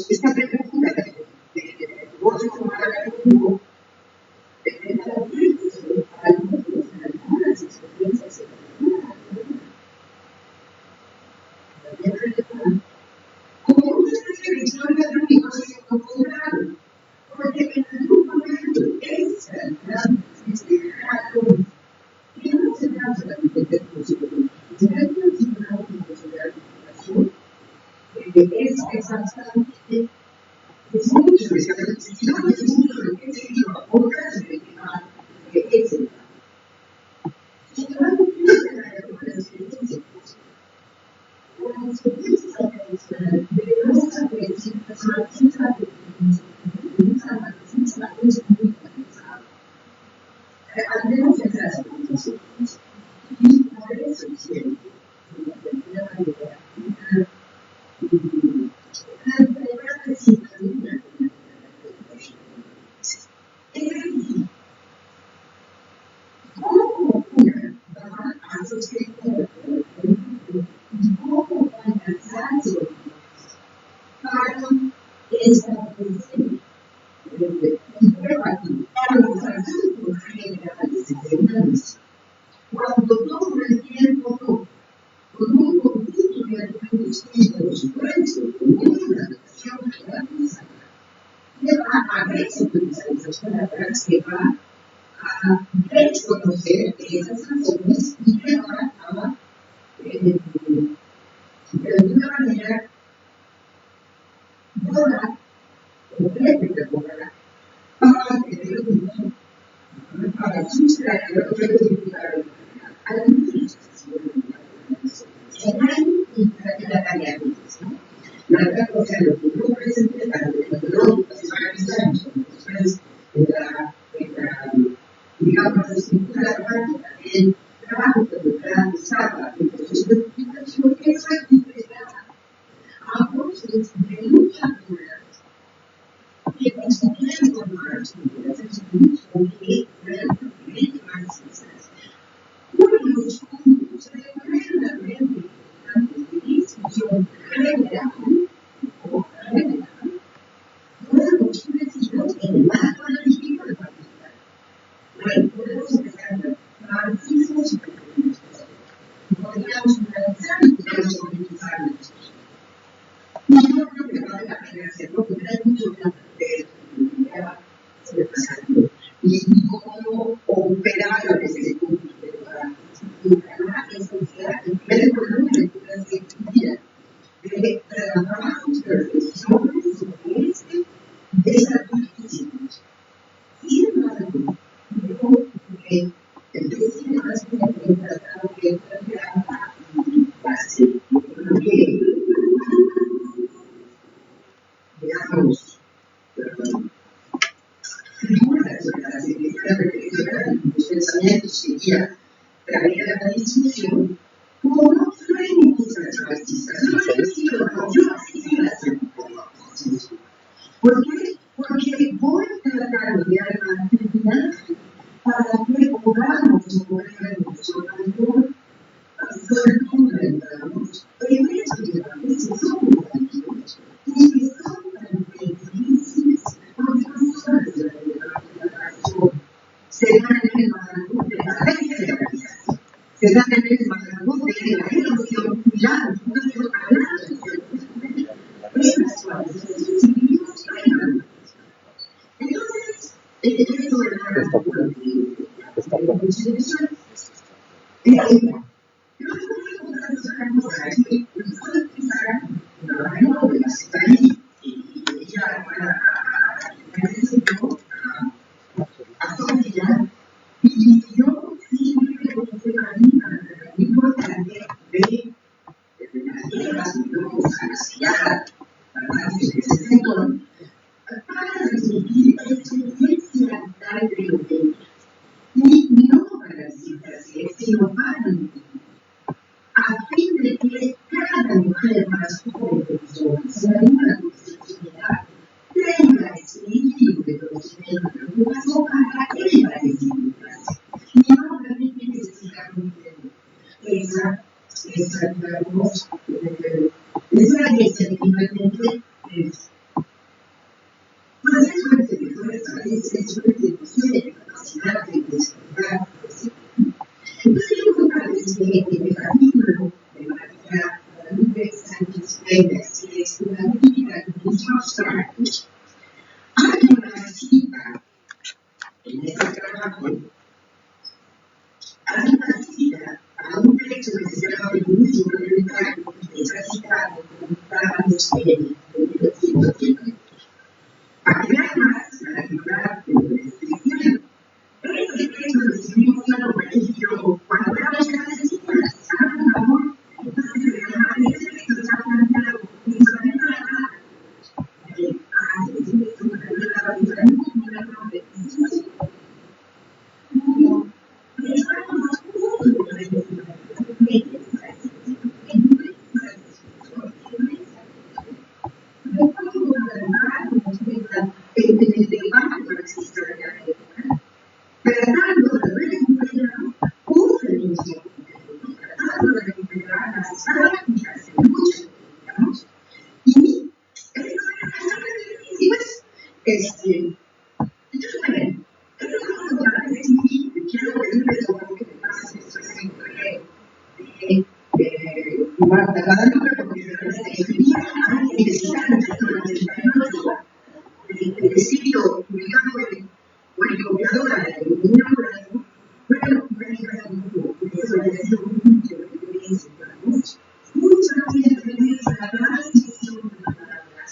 esta pregunta de vos como grupo de algunas experiencias como una historia de único encontrado, porque en algún momento esa gran grado que no se trata de entender música, se trata de una comunicación es exactamente es mucho esa transición, es mucho lo que se dio a otras de ese. Si no hay una experiencia, la experiencia tradicional de nuestra experiencia marxista de Es decir, cómo una va a sostener y cómo va a alcanzarse para establecer y para los asuntos generales de una nación. Cuando toma el tiempo con un conjunto de argumentos supuestos, con una nación generalizada, que va a reconocer esas palabras, que va a reconocer esas razones y que va a, de alguna manera, borrar, completamente borrar, para sustraer o rectificar administración en la tarea de ¿no? La otra cosa, lo que no presenta la metodológica se va a revisar después digamos, la estructura dramática del trabajo que detrás estaba en proceso de explicación, eso es integrada a procesos de lucha que constituyen formas que realmente marxistas. Uno de los puntos tremendamente importantes de discusión general o general fueron los precisos en el marco analítico de particular. Bueno, podemos empezar por marxismo y supercomunistas. Podríamos analizar y podríamos organizarnos. Y yo creo que vale la pena hacerlo porque hay mucho que aprender repasando y cómo operar desde ese punto de la esencial en vez de poner una lectura sencilla de trabajos, de reflexiones sobre desafíos difíciles. Sin embargo, yo empecé más bien a tratar de base porque digamos, figuras de la secretaria reflexiona los pensamientos que guía traer a la discusión como no frentes marxistas. No he sido, yo así sí las marxismo. ¿Por qué? Porque voy tratando de armar un plan para que podamos movernos algo soltura, digamos, eventos que son negativos y que son tan difíciles porque no son las de la razón. Se dan en el marco de la realización, se dan en el marco de la erosión y la ocupación a la sociedad en las cuales los individuos reinan. Entonces, esto es la constitución. Y no para la sino para a fin de que cada mujer más joven de personas en alguna sociedad tenga ese libre conocimiento de preocupación para ella decidirlas y no permitir que se siga cumpliendo esa digamos, esa herencia que finalmente es. Pues eso es que fue eso es que posee capacidad de desarrollar. Entonces, yo creo que en el capítulo de María Guadalupe Sánchez Pérez, que es una crítica de los abstractos, hay una cita en este trabajo, hay una cita a un texto que se llama Feminismo Revolucionario, que está citado por Carlos Pérez, de 1950. Para que vean más la actividad de la descripción. Este texto lo escribimos en el colegio cuando éramos clandestinas, ¿saben, por favor? Entonces se llama, ese texto está planteado en Isabel de la Rada. Ese texto me cambió la vida, no me acuerdo de eso. Pero estamos a punto de la siempre es lo que me pasa, esto es siempre Marta Guadalupe, porque se refería a investigar el sector tecnológico, el estilo publicado o el copiadora de una obra, bueno, eso le decía mucho de experiencia, mucho no tiene que ver con la gran discusión de las palabras.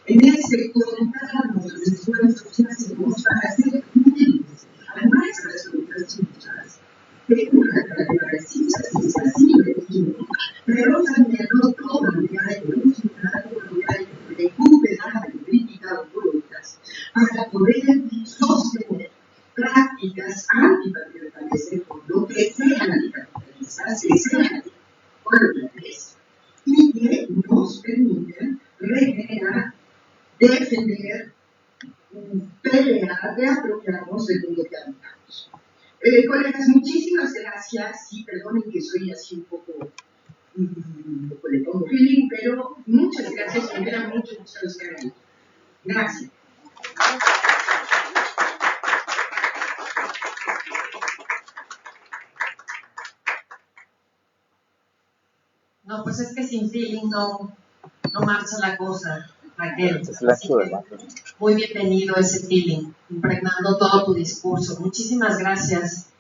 En ese contamos los esfuerzos que hacemos para hacer útiles a nuestras otras cifras. De una característica así lo decimos, pero también no todo lo que hay que consultar, todo lo que hay que recuperar y criticar por otras, para poder sostener prácticas antipatriarcales en fondo que sean anticapitalistas, que sean anticoloniales y que nos permiten regenerar, defender, pelear, reapropiarnos de todo lo que habitamos. Colegas, muchísimas gracias. Sí, perdonen que soy así un poco le pongo feeling, pero muchas gracias. Me da mucho gusto estar aquí. Gracias. No, pues es que sin feeling no marcha la cosa, Raquel. Muy bienvenido ese feeling, impregnando todo tu discurso. Muchísimas gracias.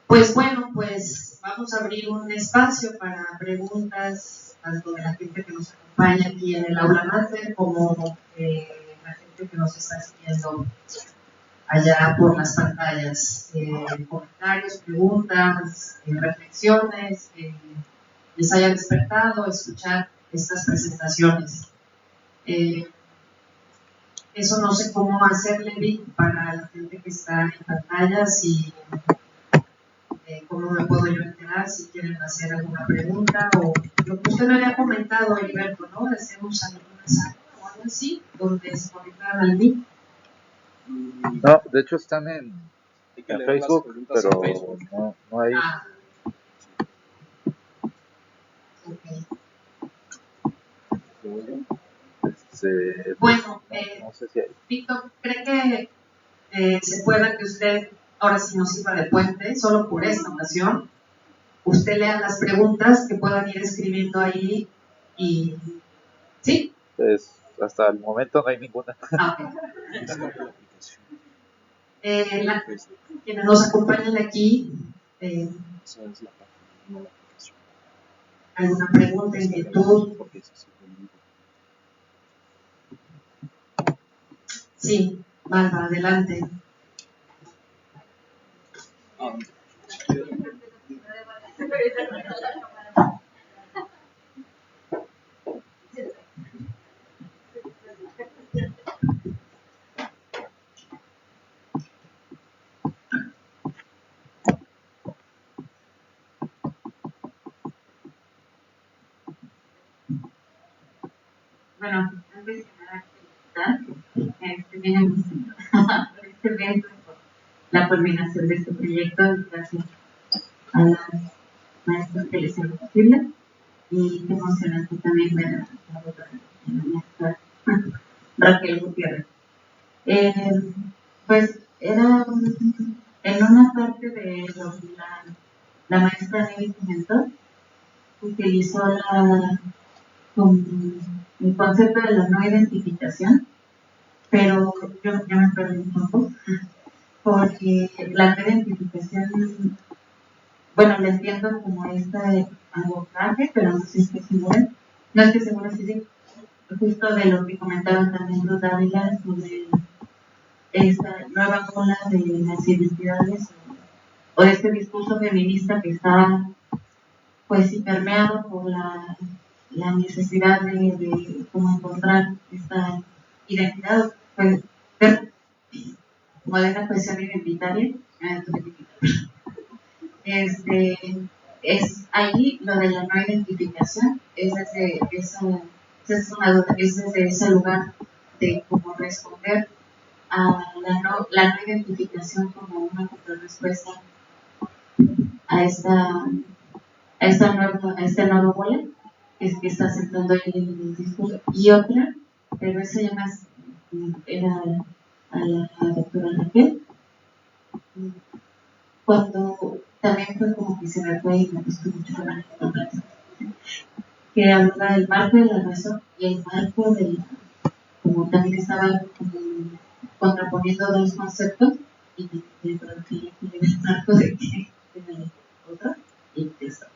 Pues bueno, pues vamos a abrir un espacio para preguntas, tanto de la gente que nos acompaña aquí en el aula máter, como la gente que nos está siguiendo allá por las pantallas. Comentarios, preguntas, reflexiones, les haya despertado escuchar estas presentaciones. Eso no sé cómo hacerle Vic para la gente que está en pantallas y cómo me puedo yo enterar si quieren hacer alguna pregunta o lo que usted me había comentado, Heriberto, ¿no? Hacemos alguna sala o algo así donde se conectaran al Vic. No, de hecho están en Facebook, pero no hay. Okay. Bueno, no sé si hay. Víctor, ¿cree que se pueda que usted ahora sí nos sirva de puente, solo por esta ocasión? Usted lea las preguntas que puedan ir escribiendo ahí y... ¿Sí? Pues hasta el momento no hay ninguna. Quienes nos acompañan aquí, ¿alguna pregunta, inquietud? Sí, Malva, adelante. Bueno, antes que nada, bien por este evento, por la coordinación de este proyecto, gracias a las maestras que les hicieron posible y qué emocionante también ver a la maestra Raquel Gutiérrez. Pues era en una parte de lo que la maestra Nelly comentó, utilizó el concepto de la no identificación, pero yo me perdí un poco, porque la no identificación, bueno, la entiendo como este abordaje, pero no sé si estoy segura, no estoy segura si sí, justo de lo que comentaba también Ruth Ávila sobre esta nueva ola de las identidades o de este discurso feminista que está pues permeado por la necesidad de cómo encontrar esta identidad, pues, como de una cuestión identitaria. Es ahí lo de la no identificación, es desde ese lugar de cómo responder a la no identificación como una contrarrespuesta a esta nueva bola que está sentando ahí el discurso. Y otra, pero eso ya más era a la doctora Raquel. cuando también fue como que se me fue y me gustó mucho que hablaba del marco de la razón y el marco de la, como también estaba como contraponiendo dos conceptos y me pregunté el marco de que de la otra y eso.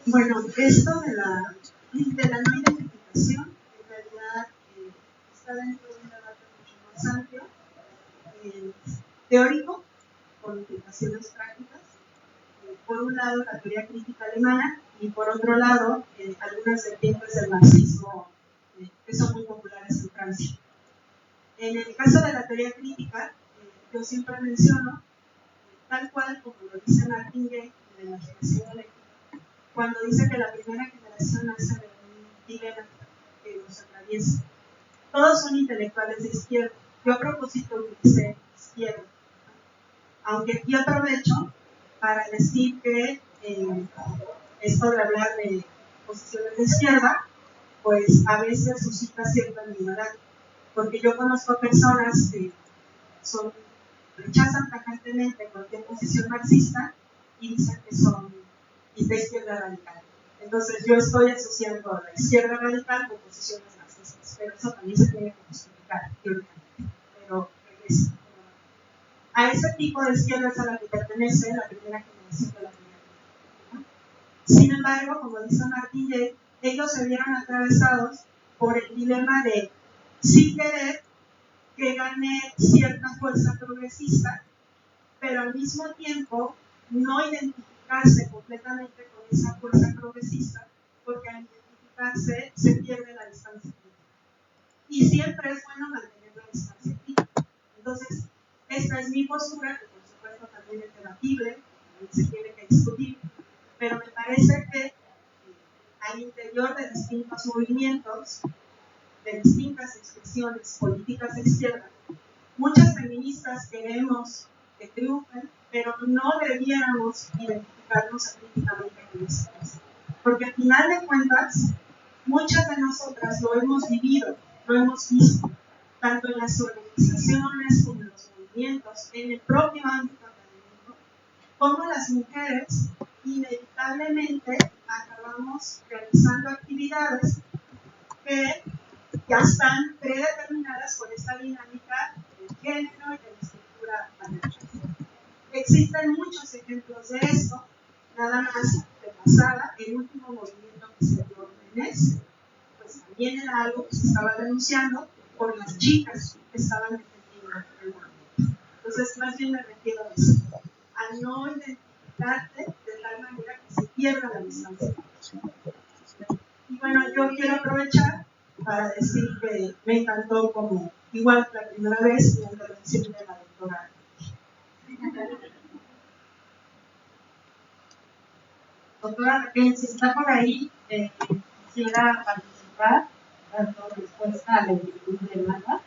Bueno, esto de la no identificación, en realidad está dentro de un debate mucho más amplio, teórico, con implicaciones prácticas. Por un lado, la teoría crítica alemana, y por otro lado, algunas vertientes del marxismo que son muy populares en Francia. En el caso de la teoría crítica, yo siempre menciono, tal cual como lo dice Martin Gay en la generación eléctrica, cuando dice que la primera generación nace de un dilema que los atraviesa. Todos son intelectuales de izquierda. Yo a propósito utilicé izquierda. Aunque aquí aprovecho para decir que esto de hablar de posiciones de izquierda, pues a veces suscita cierta ambigüedad. Porque yo conozco personas que rechazan tajantemente cualquier posición marxista y dicen que son de izquierda radical. Entonces yo estoy asociando a la izquierda radical con posiciones marxistas, pero eso también se tiene que justificar teóricamente. Pero a ese tipo de izquierda es a la que pertenece la primera generación de la primera. Sin embargo, como dice Martin Gay, ellos se vieron atravesados por el dilema de sí querer que gane cierta fuerza progresista, pero al mismo tiempo no identificarse completamente con esa fuerza progresista, porque al identificarse se pierde la distancia crítica. Y siempre es bueno mantener la distancia crítica. Entonces, esta es mi postura, que por supuesto también es debatible, también se tiene que discutir, pero me parece que al interior de distintos movimientos, de distintas expresiones políticas de izquierda, muchas feministas queremos que triunfen, pero no debiéramos identificarnos críticamente con eso. Porque al final de cuentas, muchas de nosotras lo hemos vivido, lo hemos visto, tanto en las organizaciones como en los movimientos, en el propio ámbito académico, como las mujeres inevitablemente acabamos realizando actividades que ya están predeterminadas por esta dinámica del género y de la estructura patriarcal. Existen muchos ejemplos de esto, nada más de pasada. El último movimiento que se dio en ENES, pues también era algo que se estaba denunciando por las chicas que estaban defendiendo el movimiento. Entonces, más bien me refiero a eso, a no identificarte de tal manera que se pierda la distancia. Y bueno, yo quiero aprovechar para decir que me encantó como, igual la primera vez, la intervención de la doctora. Doctora Raquel, si está por ahí, quisiera participar, dando respuesta a la inquietud de Marta.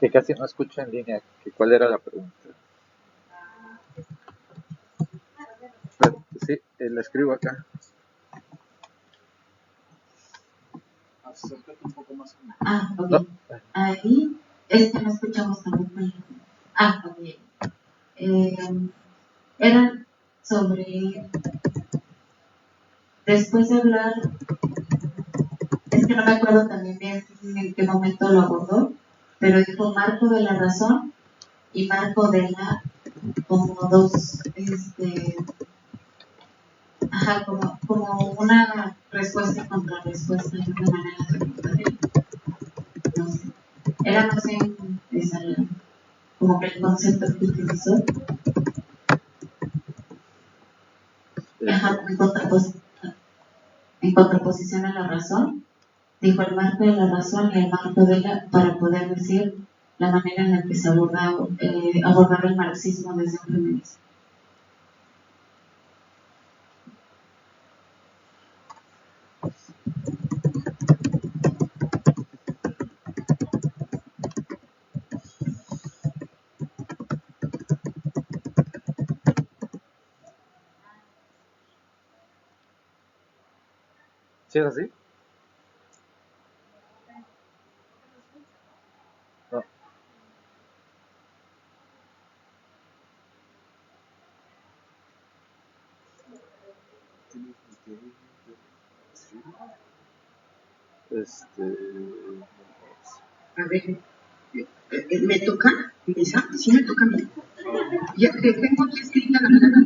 Que casi no escucho en línea. ¿Cuál era la pregunta? Sí, la escribo acá. Acércate un poco más. Ok. No. Ahí es que no escuchamos también. Ok. Eran sobre, después de hablar, es que no me acuerdo también bien en qué momento lo abordó, pero dijo marco de la razón y marco de la, como dos, como una respuesta contra respuesta de una manera. No sé. Era más bien como que el concepto que utilizó. En contraposición a la razón, dijo el marco de la razón y el marco de la, para poder decir la manera en la que se abordaba el marxismo desde un feminismo. ¿Sí es así? No. A ver, ¿me toca? ¿Esa? ¿Sí me toca a mí? Ya tengo aquí escrita la palabra.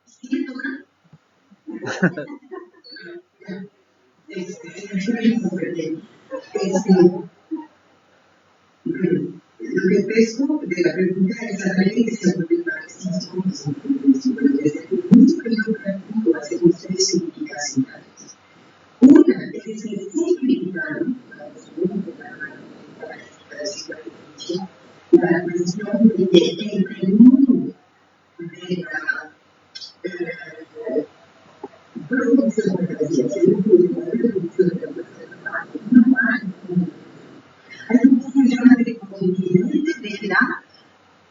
¿Sí me toca? Lo que pesco de la pregunta es la relación del marxismo desde el punto práctico hacemos tres significaciones. Una es el significado, la cuestión de el mundo de la producción de la ciencia, el mundo de la producción de la fuerza de trabajo, no hay un problema de continuidad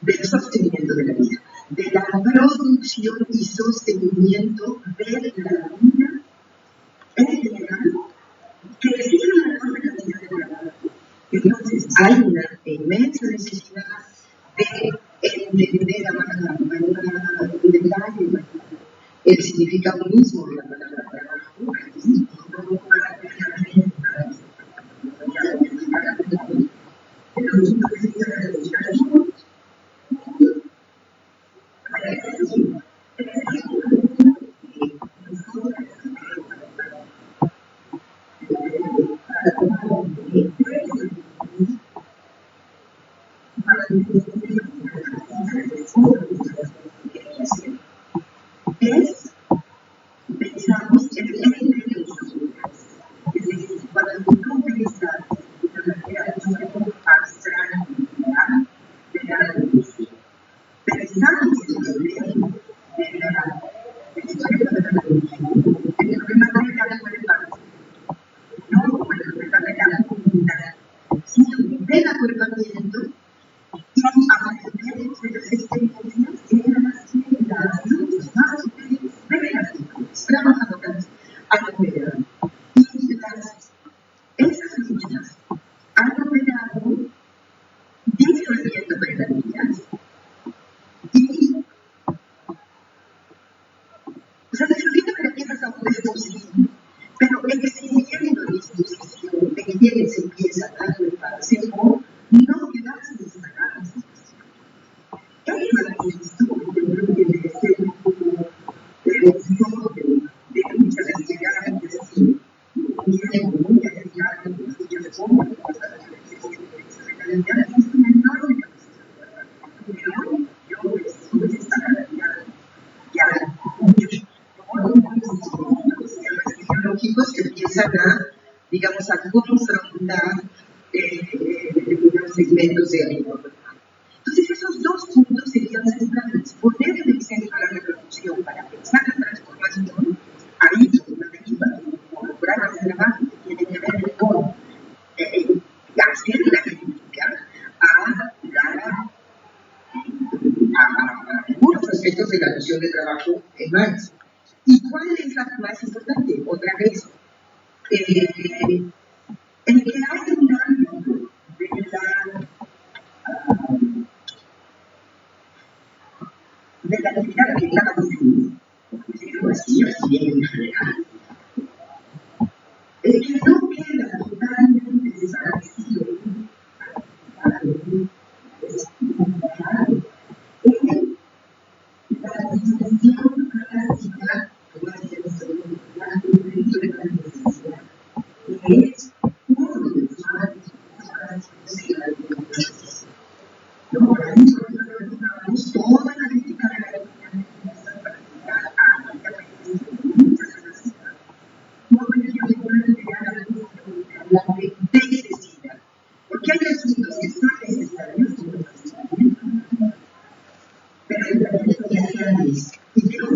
del sostenimiento de la vida, de la producción y sostenimiento de la vida en general, que exige una enorme cantidad de trabajo. Entonces, hay una inmensa necesidad de entender a detalle el significado mismo de la palabra trabajo y no para es, pensamos en el de los lugares. Es decir, cuando uno piensa de manera muy abstracta de la industria, pensamos en el problema de la historia de la industria, en el problema de cada cuerpo, no como el problema de cada comunidad, sino del acuerpamiento y a partir de las experiencias de las luchas más sutiles de las mujeres trabajadoras al operar. Y esas luchas han operado disuelviendo verdaderas y disuelviendo verdaderas aún es posible, pero exigiendo disposición de quienes empiezan a agruparse o no quedarse instalados. Es una cuestión, yo creo que debe ser un poco de muchas estudiantes así, muy arriesgadas, yo les pongo es una enorme capacidad. Yo estuve en esta realidad ya muchos ideológicos que empiezan a, digamos, a confrontar segmentos de ánimo. Entonces, esos dos puntos serían centrales. Poner en el centro la reproducción para pensar la transformación, ahí es una deriva, incorporar al trabajo que tiene que ver con hacer la crítica a algunos aspectos de la noción de trabajo en Marx. ¿Y cuál es la más importante? Otra vez, en que hay un ámbito de la actividad que estaba construida, así en general, que no queda totalmente desaparecido en la dimensión clásica que va a ser la conferencia de la necesidad, que es uno de los más de la democracia. No, ahí nosotros toda la crítica de la necesidad, porque hay asuntos que son necesarios, pero en realidad y creo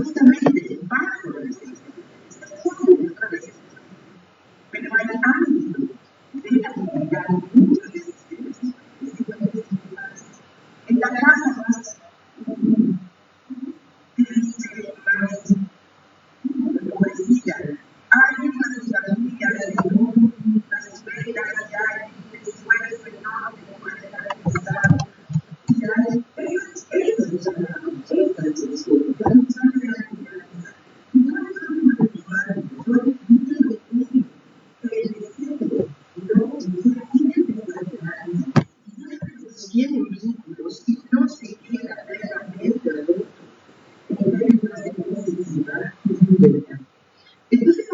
Entonces,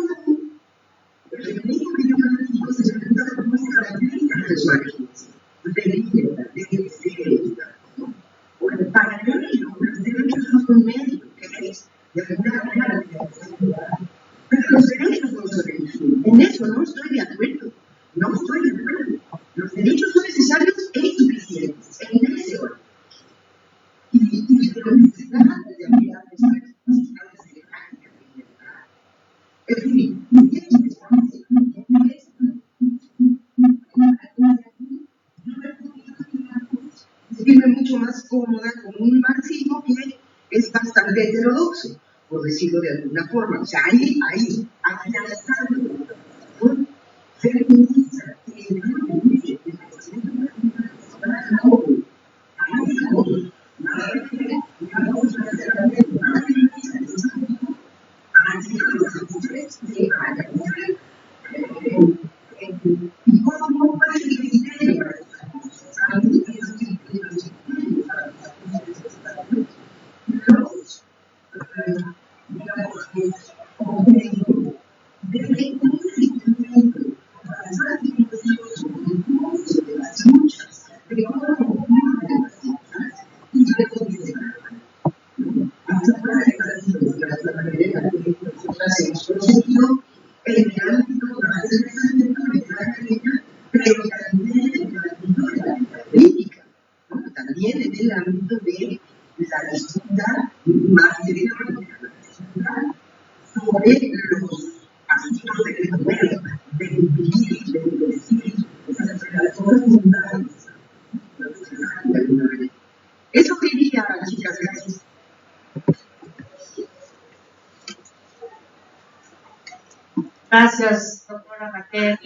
el feminismo que yo practico se presenta como una característica de su agencia, de libertad, de educación. Bueno, para ello, los derechos son un medio que es de alguna manera la libertad. Pero los derechos no son el fin. En eso no estoy de acuerdo. No estoy de acuerdo. Los derechos son necesarios e insuficientes, en ese orden. Y de la necesidad de habilidades profesionales de práctica de libertad. En fin, esto que estamos diciendo es sentirme mucho más cómoda con un marxismo que es bastante heterodoxo, por decirlo de alguna forma. O sea, ahí feminista, también en el ámbito de la disputa más directa sobre los asuntos de gobierno, de vivir, de decir, esas cosas mundanas. Eso quería, chicas, gracias. Gracias, doctora Raquel.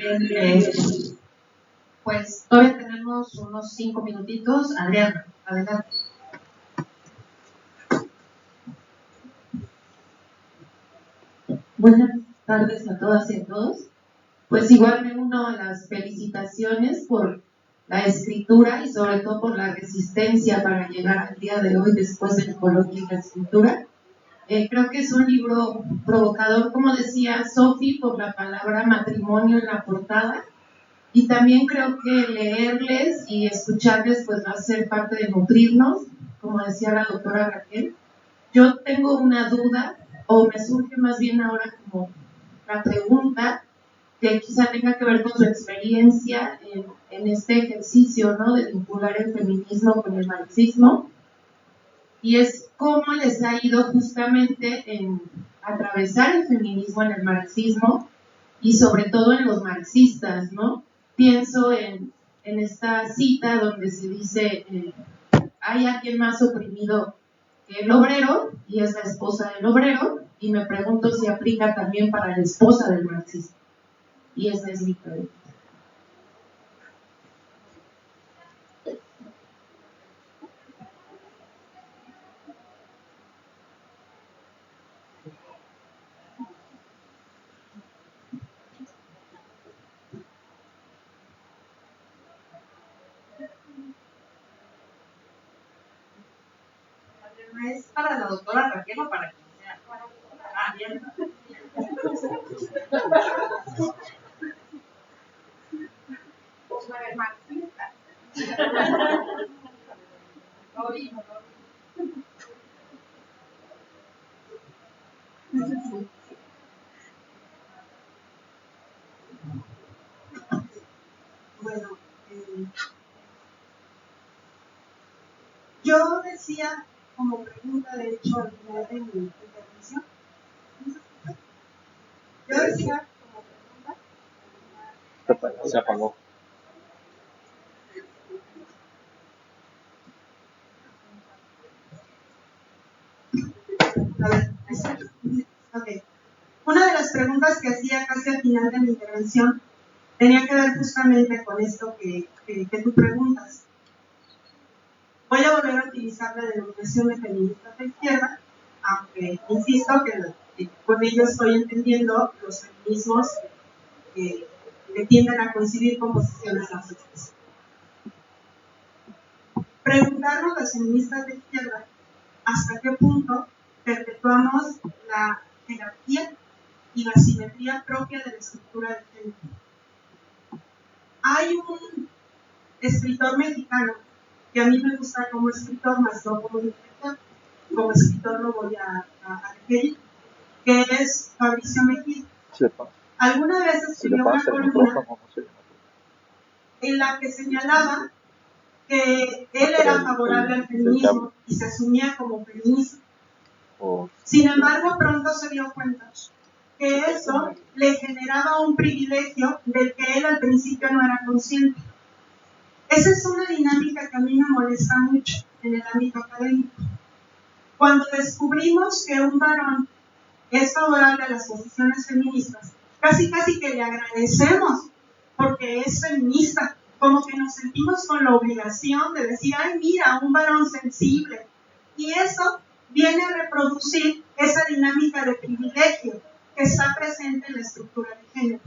Pues todavía tenemos unos 5 minutitos. Adriana, adelante. Buenas tardes a todas y a todos. Pues igual me uno a las felicitaciones por la escritura y sobre todo por la resistencia para llegar al día de hoy después del coloquio y la escritura. Creo que es un libro provocador, como decía Sofi, por la palabra matrimonio en la portada. Y también creo que leerles y escucharles pues va a ser parte de nutrirnos, como decía la doctora Raquel. Yo tengo una duda, o me surge más bien ahora como la pregunta, que quizá tenga que ver con su experiencia en este ejercicio, ¿no?, de vincular el feminismo con el marxismo, y es cómo les ha ido justamente en atravesar el feminismo en el marxismo, y sobre todo en los marxistas, ¿no? Pienso en esta cita donde se dice, hay alguien más oprimido que el obrero, y es la esposa del obrero, y me pregunto si aplica también para la esposa del marxista. Y esa es mi pregunta. ¿Es para la doctora Raquel o para quien sea? Ah, bien. Pues para el marxista. Bueno, yo decía como pregunta, de hecho, al final de mi intervención, yo decía como pregunta. Se apagó. A ver, ok. Una de las preguntas que hacía casi al final de mi intervención tenía que ver justamente con esto que tú preguntas. Voy a volver a utilizar la denominación de feministas de izquierda, aunque insisto que con ello estoy entendiendo los feminismos que tienden a coincidir con posiciones marxistas. Preguntarnos las feministas de izquierda hasta qué punto perpetuamos la jerarquía y la simetría propia de la estructura del género. Hay un escritor mexicano que a mí me gusta como escritor, más no como director. Como escritor lo voy a referir, que es Fabricio Mejía. Alguna vez escribió una columna en la que señalaba que él era favorable al feminismo y se asumía como feminista. Sin embargo, pronto se dio cuenta que eso le generaba un privilegio del que él al principio no era consciente. Esa es una dinámica que a mí me molesta mucho en el ámbito académico. Cuando descubrimos que un varón es favorable a las posiciones feministas, casi que le agradecemos porque es feminista, como que nos sentimos con la obligación de decir, ay, mira, un varón sensible. Y eso viene a reproducir esa dinámica de privilegio que está presente en la estructura de género.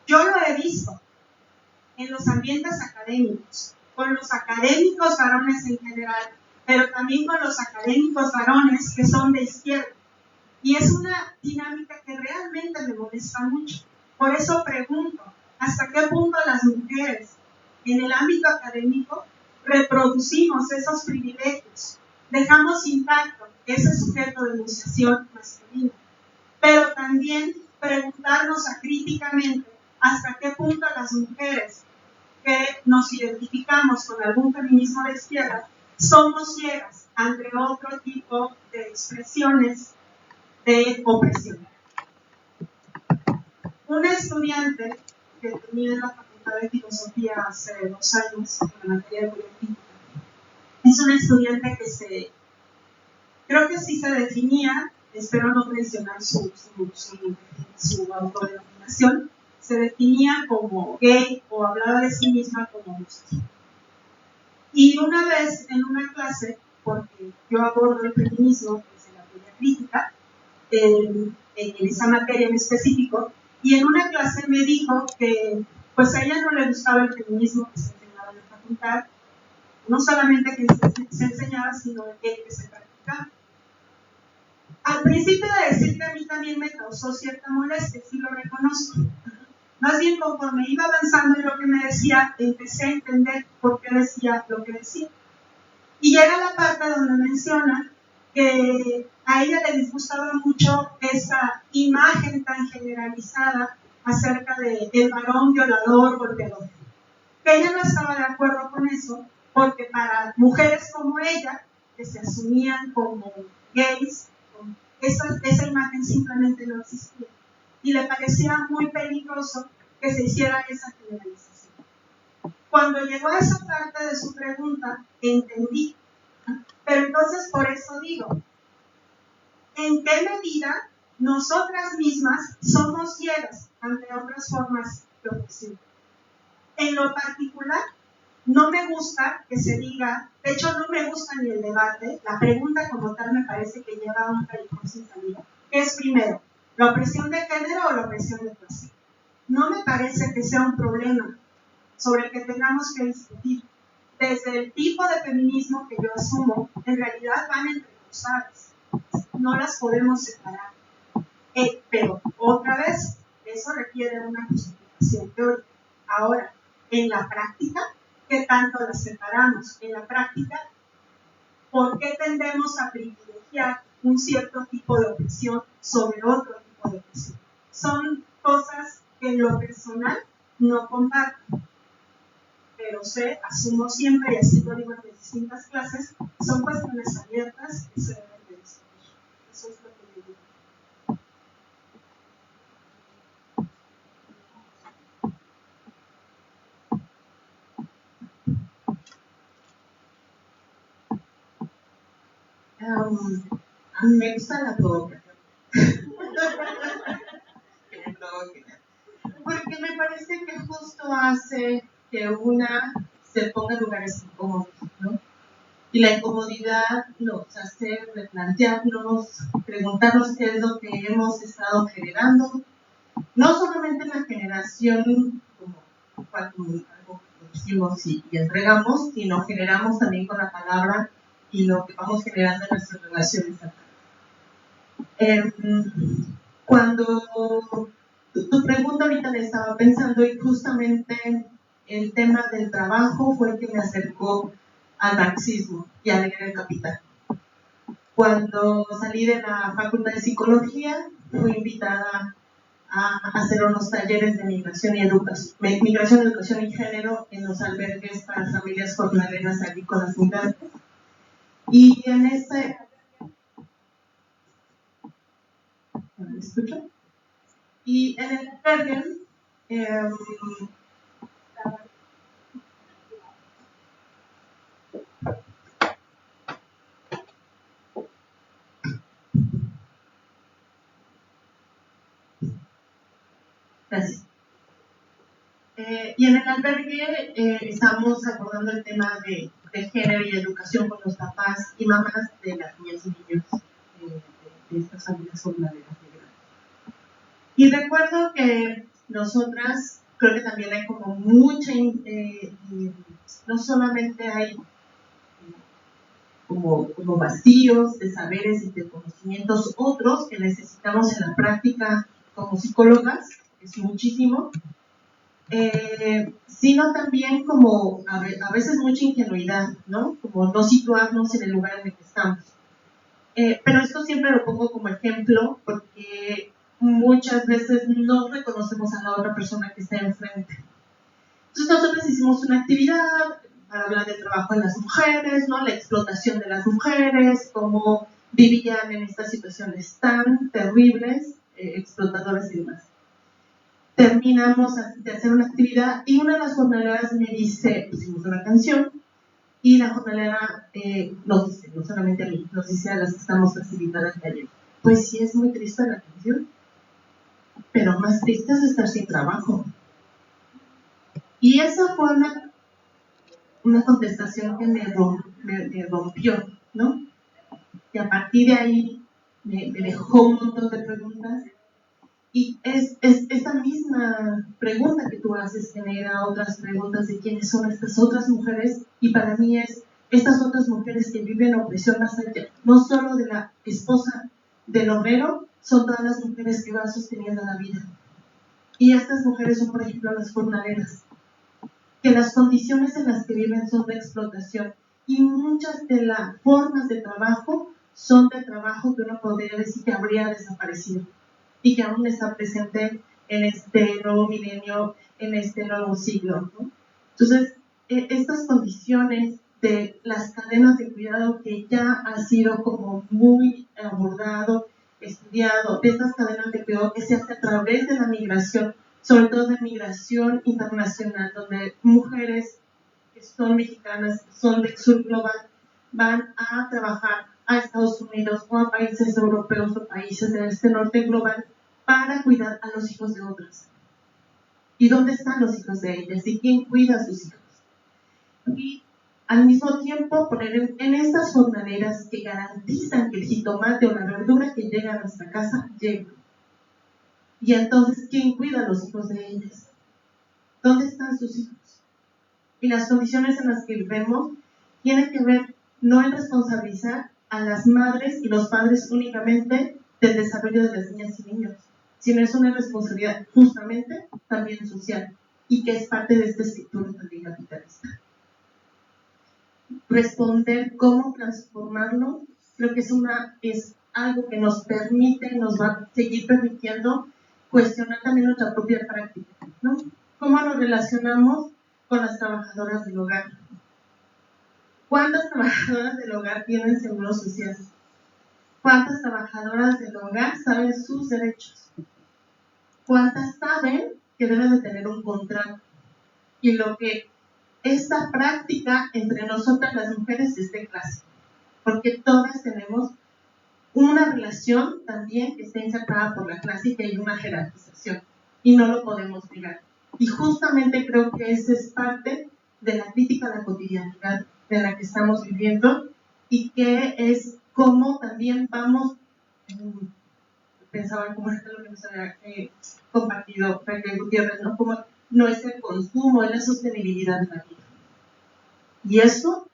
Yo lo he visto en los ambientes académicos, con los académicos varones en general, pero también con los académicos varones que son de izquierda. Y es una dinámica que realmente me molesta mucho. Por eso pregunto, ¿hasta qué punto las mujeres en el ámbito académico reproducimos esos privilegios? Dejamos intacto ese sujeto de enunciación masculino. Pero también preguntarnos acríticamente hasta qué punto las mujeres que nos identificamos con algún feminismo de izquierda somos ciegas ante otro tipo de expresiones de opresión. Una estudiante que tenía en la Facultad de Filosofía hace 2 años, en la materia de política, es una estudiante que creo que sí se definía, espero no mencionar su autodenominación, se definía como gay o hablaba de sí misma como mujer. Y una vez en una clase, porque yo abordo el feminismo desde la teoría crítica, en esa materia en específico, y en una clase me dijo que pues a ella no le gustaba el feminismo que se enseñaba en la facultad, no solamente que se enseñaba, sino el que se practicaba. Al principio de decir que a mí también me causó cierta molestia, sí lo reconozco. Más bien conforme iba avanzando en lo que me decía, empecé a entender por qué decía lo que decía. Y llega la parte donde menciona que a ella le disgustaba mucho esa imagen tan generalizada acerca del varón violador, golpeador. Que ella no estaba de acuerdo con eso, porque para mujeres como ella, que se asumían como gays, esa imagen simplemente no existía. Y le parecía muy peligroso que se hiciera esa generalización. Cuando llegó a esa parte de su pregunta, entendí. Pero entonces por eso digo, ¿en qué medida nosotras mismas somos ciegas ante otras formas de opresión? En lo particular, no me gusta que se diga, de hecho no me gusta ni el debate, la pregunta como tal me parece que lleva a un callejón sin salida. ¿Qué es primero? ¿La opresión de género o la opresión de clase? No me parece que sea un problema sobre el que tengamos que discutir. Desde el tipo de feminismo que yo asumo, en realidad van entrecruzadas. No las podemos separar. Pero, otra vez, eso requiere una justificación teórica. Ahora, en la práctica, ¿qué tanto las separamos? En la práctica, ¿por qué tendemos a privilegiar un cierto tipo de opresión sobre otro tipo de opresión? Son cosas que en lo personal no comparto, pero asumo siempre, y así lo digo en mis distintas clases, son cuestiones abiertas que se deben de discutir. Eso es lo que yo digo. Me gusta la provocación. Porque me parece que justo hace que una se ponga en lugares incómodos, ¿no? Y la incomodidad nos hace replantearnos, preguntarnos qué es lo que hemos estado generando, no solamente en la generación como algo que producimos y entregamos, sino generamos también con la palabra y lo que vamos generando en nuestras relaciones acá. Cuando tu pregunta ahorita le estaba pensando y justamente el tema del trabajo fue el que me acercó al marxismo y a leer El Capital. Cuando salí de la Facultad de Psicología, fui invitada a hacer unos talleres de migración, educación y género en los albergues para familias jornaleras agrícolas migrantes. Y en ese... ¿Me escuchan? Y en el albergue... Gracias. Y en el albergue estamos abordando el tema de género y educación con los papás y mamás de las niñas y niños de estas familias jornaleras migrantes. Y recuerdo que nosotras, creo que también hay como mucha, no solamente hay como vacíos de saberes y de conocimientos, otros que necesitamos en la práctica como psicólogas, es muchísimo, sino también como a veces mucha ingenuidad, ¿no? Como no situarnos en el lugar en el que estamos. Pero esto siempre lo pongo como ejemplo porque muchas veces no reconocemos a la otra persona que está enfrente. Entonces nosotros hicimos una actividad para hablar del trabajo de las mujeres, ¿no? La explotación de las mujeres, cómo vivían en estas situaciones tan terribles, explotadoras y demás. Terminamos de hacer una actividad y una de las jornaleras me dice, pusimos una canción, y la jornalera nos dice, no solamente a mí, nos dice a las que estamos facilitando el taller, pues sí es muy triste la canción, pero más triste es estar sin trabajo. Y esa fue una contestación que me rompió, ¿no? Y a partir de ahí me dejó un montón de preguntas. Y es esta misma pregunta que tú haces genera otras preguntas de quiénes son estas otras mujeres, y para mí es estas otras mujeres que viven opresión más allá, no solo de la esposa del obrero, son todas las mujeres que van sosteniendo la vida. Y estas mujeres son, por ejemplo, las jornaleras, que las condiciones en las que viven son de explotación, y muchas de las formas de trabajo son de trabajo que uno podría decir que habría desaparecido y que aún está presente en este nuevo milenio, en este nuevo siglo, ¿no? Entonces, estas condiciones de las cadenas de cuidado que ya ha sido como muy abordado, estudiado, de estas cadenas de cuidado que se hace a través de la migración, sobre todo de migración internacional, donde mujeres que son mexicanas, son del sur global, van a trabajar a Estados Unidos o a países europeos o países de este norte global para cuidar a los hijos de otras. ¿Y dónde están los hijos de ellas? ¿Y quién cuida a sus hijos? Y al mismo tiempo poner en estas jornaleras que garantizan que el jitomate o la verdura que llega a nuestra casa llegue. Y entonces, ¿quién cuida a los hijos de ellas? ¿Dónde están sus hijos? Y las condiciones en las que vivimos tienen que ver no en responsabilizar a las madres y los padres únicamente del desarrollo de las niñas y niños, sino es una responsabilidad justamente también social y que es parte de esta estructura también capitalista. Responder cómo transformarlo, creo que es algo que nos permite, nos va a seguir permitiendo cuestionar también nuestra propia práctica, ¿no? ¿Cómo nos relacionamos con las trabajadoras del hogar? ¿Cuántas trabajadoras del hogar tienen seguro social? ¿Cuántas trabajadoras del hogar saben sus derechos? ¿Cuántas saben que deben de tener un contrato? Y lo que esta práctica entre nosotras las mujeres es de clase, porque todas tenemos una relación también que está insertada por la clase y que hay una jerarquización, y no lo podemos negar. Y justamente creo que esa es parte de la crítica a la cotidianidad de la que estamos viviendo, y que es cómo también vamos, pensaba como es lo que nos había compartido Raquel Gutiérrez, ¿no? Como no es el consumo, es la sostenibilidad de la vida. Y eso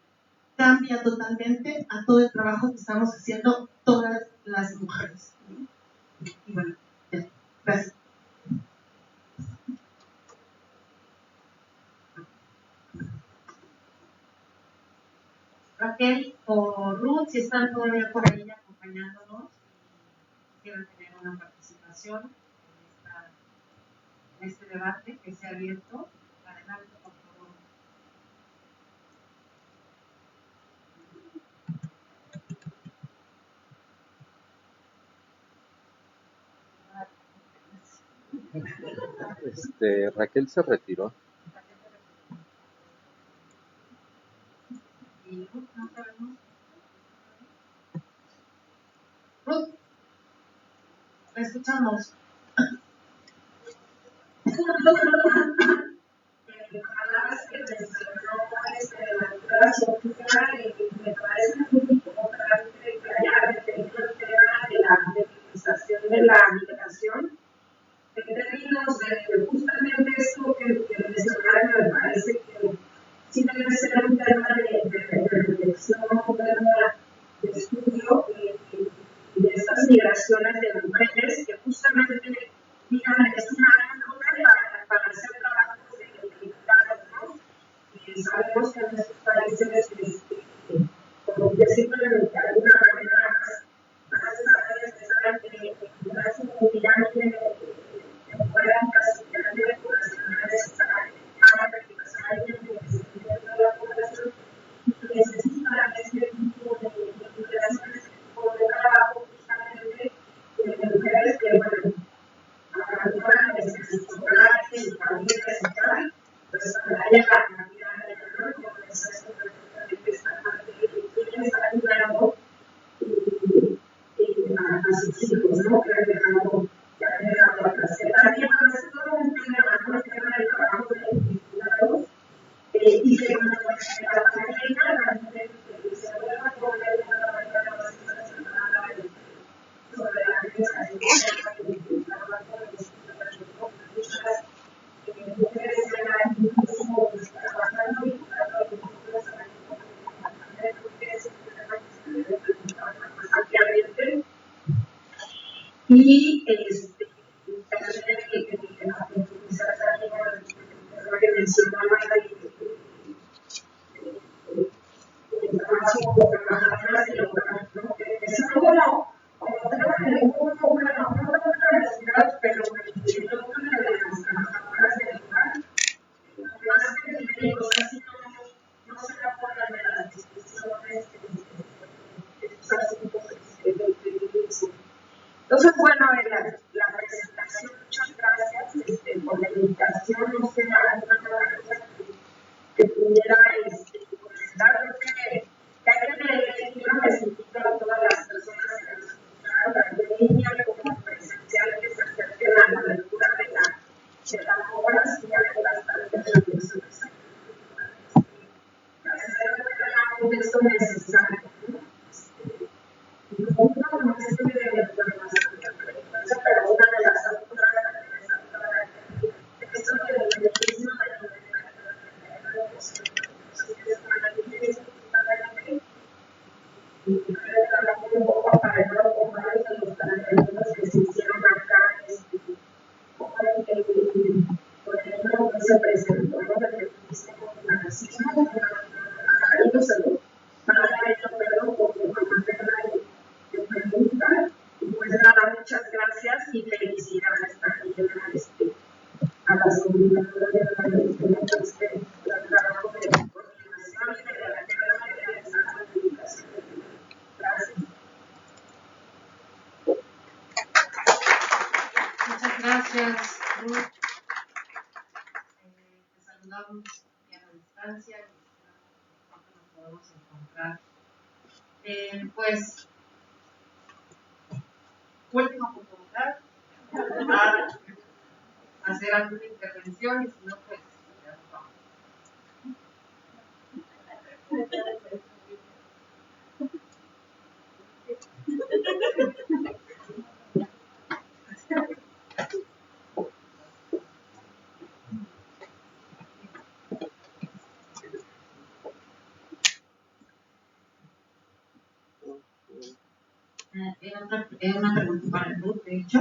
cambia totalmente a todo el trabajo que estamos haciendo todas las mujeres. Y bueno, gracias. Raquel o Ruth, si están todavía por ahí acompañándonos, quieren tener una participación en este debate que se ha abierto, adelante, por favor. Raquel se retiró. Y Ruth, no sabemos. Ruth, la escuchamos. Palabras que mencionó la doctora Sofía, me parece muy importante que haya detenido el tema de la feminización de la migración. En términos de justamente esto que mencionaron, me parece que sí debe ser un tema de reflexión, un tema de estudio de estas migraciones de mujeres que justamente, díganme, es una área para hacer trabajos de cuidados, ¿no? Sabemos que en estos países, como que siempre de alguna manera más inmigrante puedan castigar de poblacionales a alguien que se encuentra en la población y que necesitan este tipo de migración, este tipo de trabajo, justamente de mujeres que, bueno, ahora necesitan y familias y tal, pues para haya la vida de la como es perfectamente esta parte de quién está ayudando a sus hijos, ¿no? Que han dejado atrás. También es todo un tema, ¿no? El tema del trabajo de los cuidados y que la pandemia también se vuelve a poner de una manera más internacional sobre la mesa el trabajo de los cuidados. Muchas mujeres ya incluso trabajando y cuidando a los hombres a la pandemia, creo que es un tema que se debe preguntar más ampliamente. Y también que mencionaba el trabajo con trabajadoras y locales, ¿no? Es algo como una de las ciudades, pero el otro de las trabajadoras del lugar, más que el médico casi no se acuerdan de las discusiones de estos asuntos del feminismo. Entonces, bueno, la presentación, muchas gracias por la invitación. No sé, alguna cosa que pudiera comentar. Creo que hay que leer el libro, les invito a todas las personas que nos escucharon, tanto en línea como presencial, que se acerquen a la lectura de la obra, sí hay bastantes reflexiones. Es un texto necesario, ¿no? No estoy de acuerdo pero una de las autoras esto del feminismo y un poco para con varios de los planteamientos que se hicieron acá, por ejemplo, que se presentó, ¿no? El feminismo con el racismo, ahí no se lo perdón, porque fue un tema de pregunta. Y pues nada, muchas gracias y felicidades también a las comunidades de la trabajo de coordinación y de la educación. Gracias. Muchas gracias, Ruth. Te saludamos aquí a la distancia y nos podemos encontrar. Pues, última oportunidad para hacer alguna intervención y si no, pues ya nos vamos. era una pregunta para el grupo, de hecho.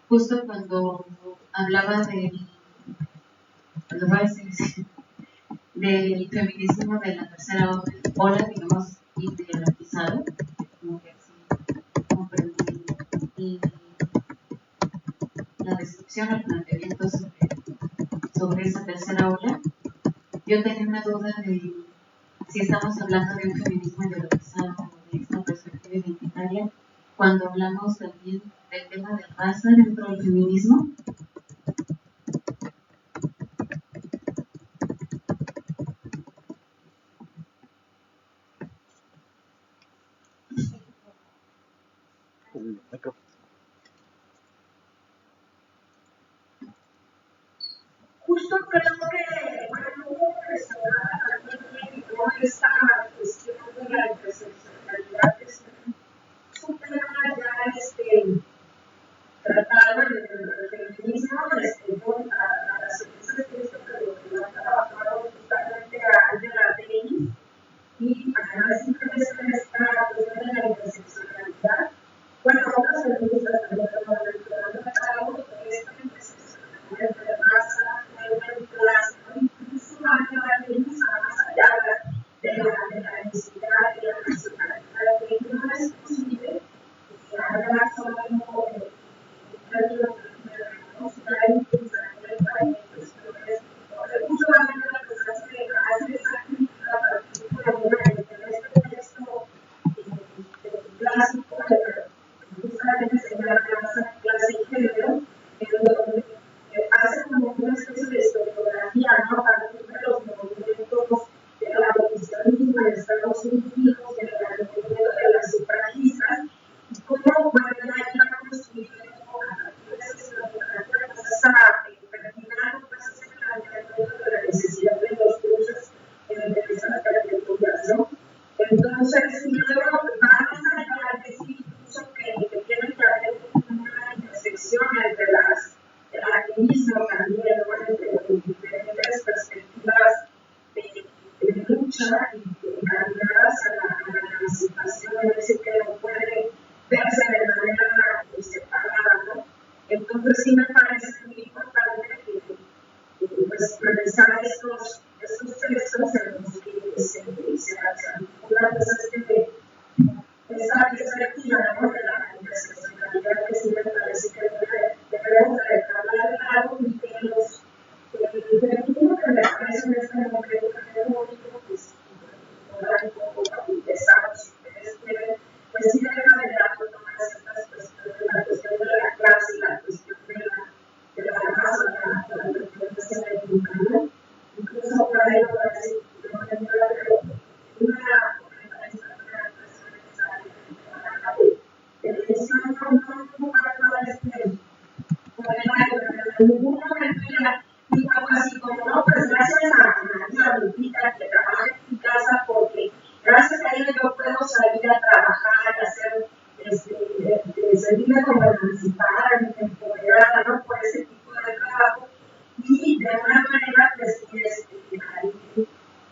Justo cuando hablaba del feminismo de la tercera ola, digamos, ideologizado, como que así comprendí, y la descripción, el planteamiento sobre esa tercera ola, yo tenía una duda de si estamos hablando de un feminismo ideologizado o de esta perspectiva identitaria, cuando hablamos también del tema de raza dentro del feminismo. Justo creo que, bueno, también esta cuestión de la interseccionalidad es un tema ya tratado en el feminismo, a las empresas que esto que lo han trabajado justamente a Angela Davis, y además siempre esta cuestión de la interseccionalidad. Bueno, otras feministas también lo han tratado, esta interseccionalidad entre raza, género y clase, incluso Angela Davis va más allá de la necesidad y la nacionalidad, que no es posible hablar solo hace como una especie de historiografía, ¿no? A partir de los movimientos del abolicionismo en Estados Unidos, del movimiento de las sufragistas, y cómo ya construyendo a partir de esa historiografía, pues esa pertinaz, pues ese planteamiento de la necesidad de los cruces entre esas categorías, ¿no? Entonces, y luego va más allá de decir incluso que tiene que haber una intersección entre el activismo también, ¿no? Entre diferentes perspectivas de lucha y encaminadas a la emancipación, es decir, que no puede verse de manera separada, ¿no? Entonces sí me parece muy importante pues, revisar estos textos en los que se articula pues, esta perspectiva, ¿no? De la interseccionalidad, que sí me parece que debemos dejarla de lado, y que el feminismo que me parece en este momento hegemónico, pues un poco empezamos, si ustedes quieren, pues sí deja de lado todas estas cuestiones, la cuestión de la clase, la cuestión de la raza, la cuestión de la educación, incluso por ahí lo parece una en ningún momento ya digo algo así como, no, pues gracias a María Lupita que trabaja en mi casa, porque gracias a ella yo puedo salir a trabajar, hacer, sentirme como emancipada, empoderada, ¿no? Por ese tipo de trabajo, y de alguna manera, pues,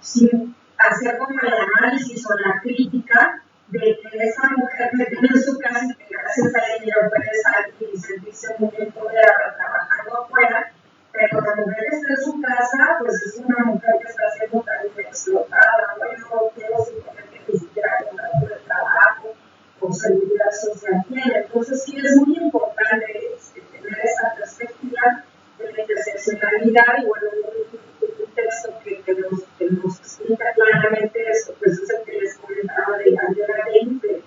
sin hacer como el análisis o la crítica de que esa mujer que tiene en su casa y que gracias a ella puede salir y sentirse muy empoderada trabajando afuera, pero la mujer que está en su casa, pues es una mujer que está siendo también explotada, ¿no? Yo no quiero simplemente ni siquiera contrato de trabajo o seguridad social tiene. Entonces sí es muy importante tener esa perspectiva de la interseccionalidad, y bueno, un texto que nos explica claramente eso, pues es el que les comentaba de Angela Davis, de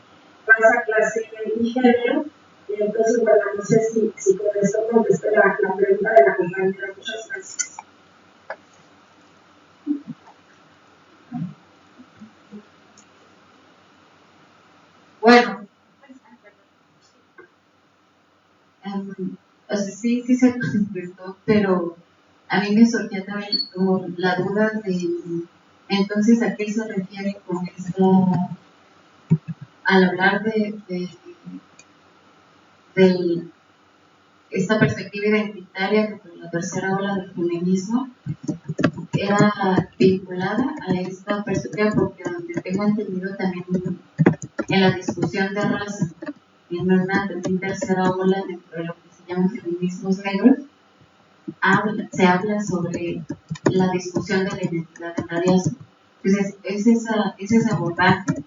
raza, clase y género. Y entonces, bueno, no sé si con esto contesté la pregunta de la compañera. Muchas gracias. Bueno, o sea, sí se contestó, pero a mí me surgió también como la duda de, entonces, ¿a qué se refiere con esta, al hablar de esta perspectiva identitaria de la tercera ola del feminismo? ¿Era vinculada a esta perspectiva? Porque donde tengo entendido también en la discusión de raza, en una tercera ola dentro de lo que se llama feminismos negros, se habla sobre la discusión de la identidad en la diáspora. Entonces, es ese abordaje,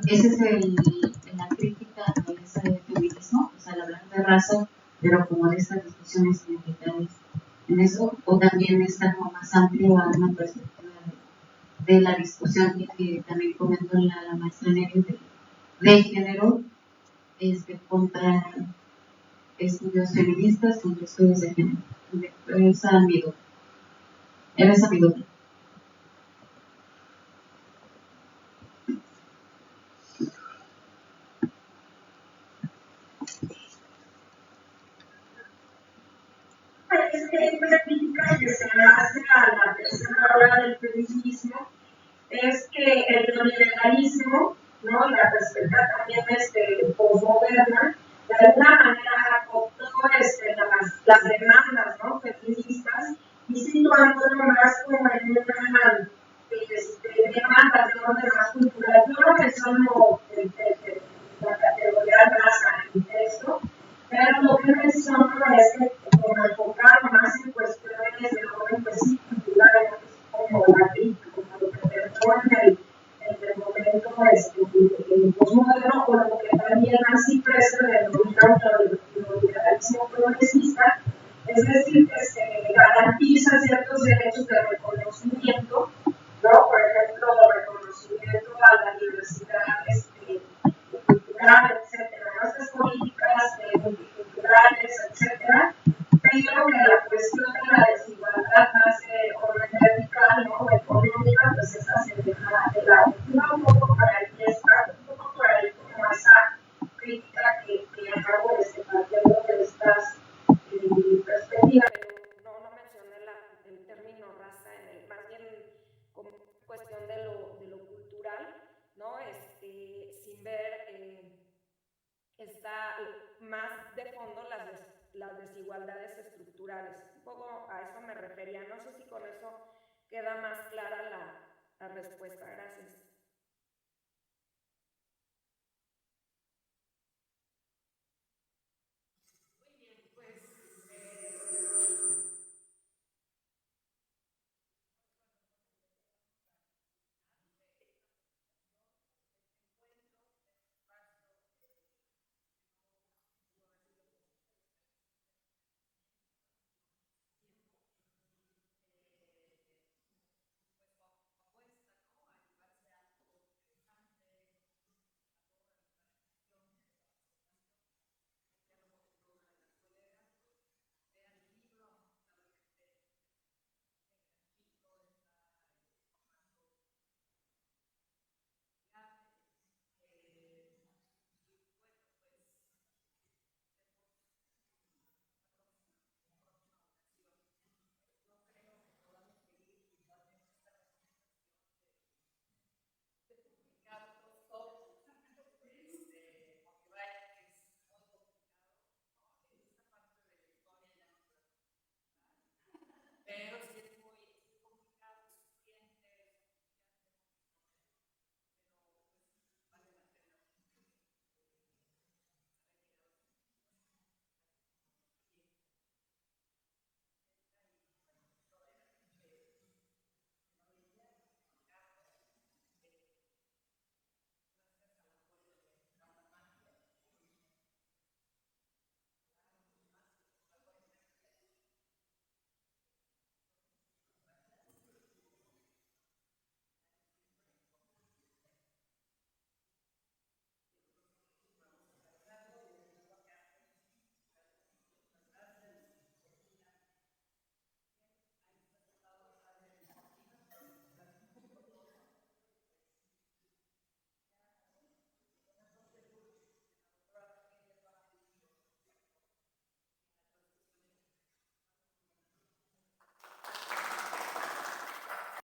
ese es la crítica a ese feminismo, o sea, al hablar de raza, pero como de estas discusiones identitarias en eso, o también está como más amplio a una perspectiva de la discusión que también comentó la maestra Neri de género, contra estudios feministas, contra estudios de género. Esa ambigüedad. Esta crítica que se hace a la tercera ola del feminismo es que el neoliberalismo, ¿no? Y la perspectiva también posmoderna, de alguna manera acopló las demandas, ¿no? Feministas y situándolo más como en una demanda de orden más cultural. Yo no menciono la categoría raza en mi texto, pero lo que menciono es que como enfocar más en cuestiones de orden cultural, como la crítica, como lo que trató en el momento posmoderno, o lo que también Nancy Fraser denominó el neoliberalismo progresista, es decir, que se garantizan ciertos derechos de reconocimiento, ¿no? Por ejemplo, reconocimiento a la diversidad cultural, etcétera, ¿no? Estas políticas multiculturales, etcétera, pero que la cuestión de la desigualdad más orden vertical, ¿no? Económica, pues esa se deja de lado. Un poco por ahí está, un poco por ahí como esa crítica que hago partiendo de estas perspectivas. Pero no mencioné el término raza, más bien como cuestión de lo cultural, ¿no? Sin ver está más de fondo las desigualdades estructurales. Un poco a eso me refería. No sé si con eso queda más clara la respuesta. Gracias.